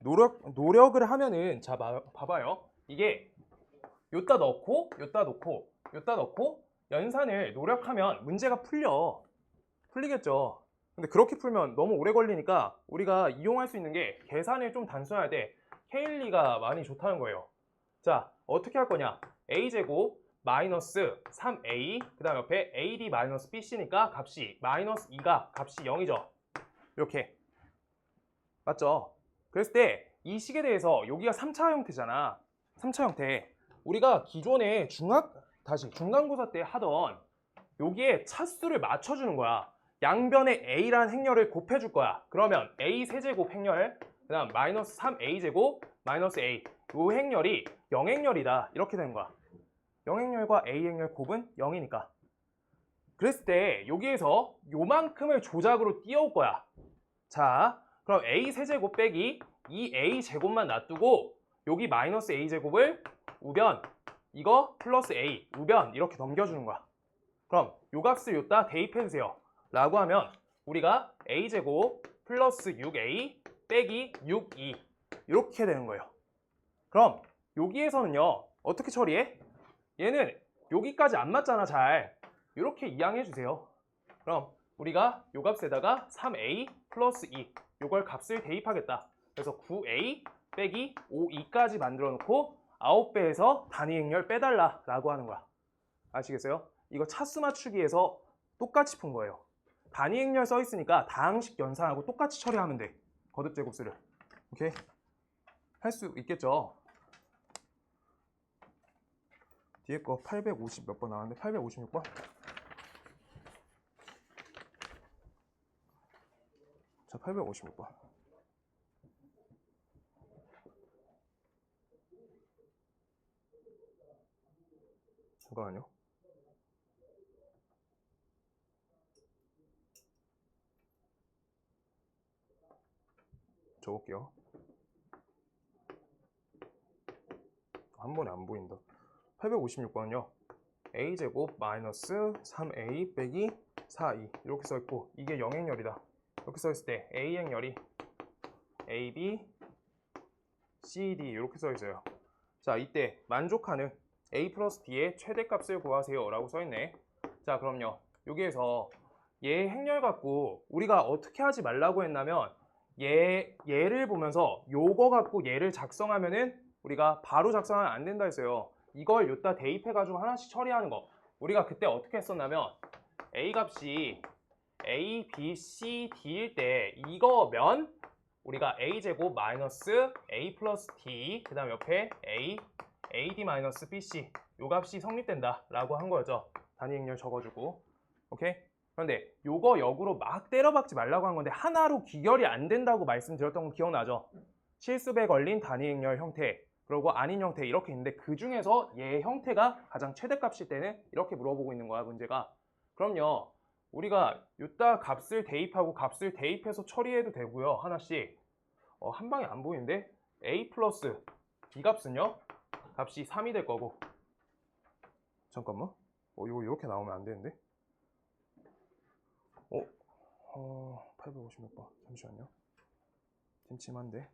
노력을 하면은, 자, 봐봐요. 이게 요따 넣고 요따 넣고 요따 넣고 연산을 노력하면 문제가 풀리겠죠. 근데 그렇게 풀면 너무 오래 걸리니까 우리가 이용할 수 있는 게 계산을 좀 단순할 때 케일리가 많이 좋다는 거예요. 자, 어떻게 할 거냐? a제곱 마이너스 3a 그 다음 옆에 ad 마이너스 bc니까 값이 마이너스 2가 값이 0이죠. 이렇게 맞죠? 그랬을 때 이 식에 대해서 여기가 3차 형태잖아. 3차 형태. 우리가 기존에 중간고사 때 하던 여기에 차수를 맞춰주는 거야. 양변에 a라는 행렬을 곱해줄 거야. 그러면 a 세제곱 행렬, 그 다음 마이너스 3a 제곱 마이너스 a, 이 행렬이 0행렬이다 이렇게 되는 거야. 0행렬과 a 행렬 곱은 0이니까. 그랬을 때 여기에서 요만큼을 조작으로 띄워올 거야. 자, 그럼 a 세제곱 빼기 2a 제곱만 놔두고 여기 마이너스 a 제곱을 우변, 이거 플러스 a, 우변 이렇게 넘겨주는 거야. 그럼 요 값을 요따 대입해주세요. 라고 하면 우리가 a제곱 플러스 6a 빼기 6e 이렇게 되는 거예요. 그럼 여기에서는요 어떻게 처리해? 얘는 여기까지 안 맞잖아. 잘 이렇게 이항해 주세요. 그럼 우리가 요 값에다가 3a 플러스 2 요걸 값을 대입하겠다. 그래서 9a 빼기 5e까지 만들어 놓고 9배에서 단위 행렬 빼달라 라고 하는 거야. 아시겠어요? 이거 차수 맞추기에서 똑같이 푼 거예요. 단위 행렬 써 있으니까 다항식 연산하고 똑같이 처리하면 돼. 거듭 제곱수를. 오케이? 할 수 있겠죠? 뒤에 거 850 몇 번 나왔는데 856번? 자, 856번. 잠깐만요. 적을게요. 한 번에 안 보인다. 856번은요. a제곱 마이너스 3a 빼기 4e 이렇게 써있고 이게 영행렬이다. 이렇게 써있을 때 a행렬이 ab, cd 이렇게 써있어요. 자, 이때 만족하는 a 플러스 d의 최대값을 구하세요 라고 써있네. 자, 그럼요. 여기에서 얘 행렬 갖고 우리가 어떻게 하지 말라고 했냐면 얘를 보면서 요거 갖고 얘를 작성하면은 우리가 바로 작성하면 안 된다 했어요. 이걸 요따 대입해가지고 하나씩 처리하는 거. 우리가 그때 어떻게 했었냐면 a 값이 a, b, c, d일 때 이거면 우리가 a제곱 마이너스 a 플러스 d 그 다음 옆에 a, ad 마이너스 bc 요 값이 성립된다 라고 한 거죠. 단위 행렬 적어주고. 오케이? 그런데 요거 역으로 막 때려박지 말라고 한 건데 하나로 귀결이 안 된다고 말씀드렸던 거 기억나죠? 실습에 걸린 단위 행렬 형태 그리고 아닌 형태 이렇게 있는데 그 중에서 얘 형태가 가장 최대값일 때는 이렇게 물어보고 있는 거야 문제가. 그럼요 우리가 요따 값을 대입하고 값을 대입해서 처리해도 되고요 하나씩. 한 방에 안 보이는데 a 플러스 b 값은요 값이 3이 될 거고. 잠깐만 이거 이렇게 나오면 안 되는데. 856번 잠시만요. 찜찜한데.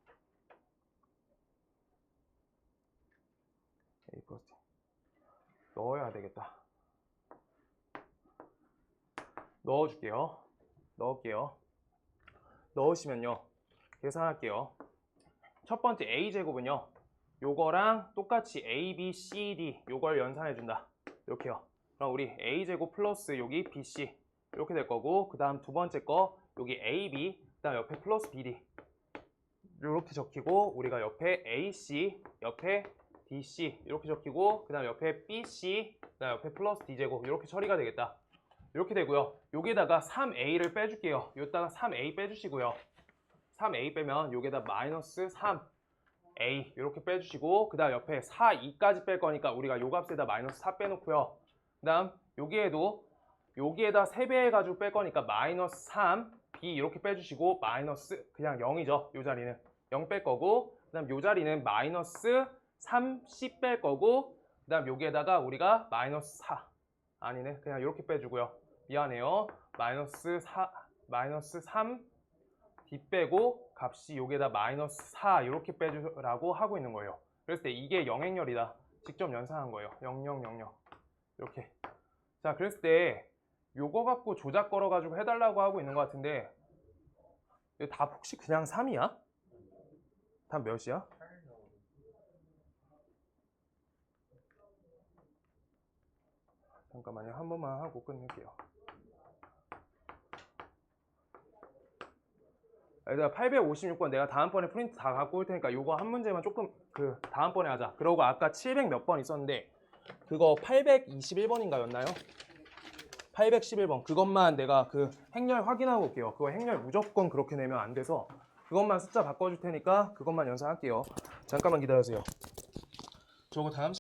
A 플러스 D 넣어야 되겠다. 넣어줄게요. 넣을게요. 넣으시면요 계산할게요. 첫 번째 A제곱은요 요거랑 똑같이 A, B, C, D 요걸 연산해준다. 이렇게요. 그럼 우리 A제곱 플러스 여기 BC 이렇게 될 거고 그 다음 두 번째 거 여기 AB 그 다음 옆에 플러스 BD 이렇게 적히고 우리가 옆에 AC 옆에 DC 이렇게 적히고 그 다음 옆에 BC 그 다음 옆에 플러스 D제곱 이렇게 처리가 되겠다. 이렇게 되고요. 여기에다가 3A를 빼줄게요. 여기다가 3A 빼주시고요. 3A 빼면 여기에다 마이너스 3A 이렇게 빼주시고 그 다음 옆에 4E까지 뺄 거니까 우리가 요 값에다 마이너스 4 빼놓고요. 그 다음 여기에다 3배 해가지고 뺄 거니까 마이너스 3 B 이렇게 빼주시고 마이너스 그냥 0이죠. 요 자리는 0 뺄 거고 그 다음 요 자리는 마이너스 3C 뺄 거고 그 다음 여기에다가 우리가 마이너스 4 아니네 그냥 이렇게 빼주고요. 미안해요. 마이너스 3 D 빼고 값이 여기에다 마이너스 4 이렇게 빼주라고 하고 있는 거예요. 그랬을 때 이게 영행렬이다. 직접 연산한 거예요. 0, 0, 0, 0 이렇게. 자 그랬을 때 요거 갖고 조작 걸어가지고 해달라고 하고 있는 것 같은데 이거 답 혹시 그냥 3이야? 답 몇이야? 잠깐만요. 한 번만 하고 끝낼게요. 얘들아 856번 내가 다음번에 프린트 다 갖고 올 테니까 요거 한 문제만 조금 다음번에 하자. 그러고 아까 700 몇 번 있었는데 그거 821번인가 였나요? 811번 그것만 내가 행렬 확인하고 올게요. 그거 행렬 무조건 그렇게 내면 안 돼서 그것만 숫자 바꿔줄 테니까 그것만 연산할게요. 잠깐만 기다려주세요. 저거 다음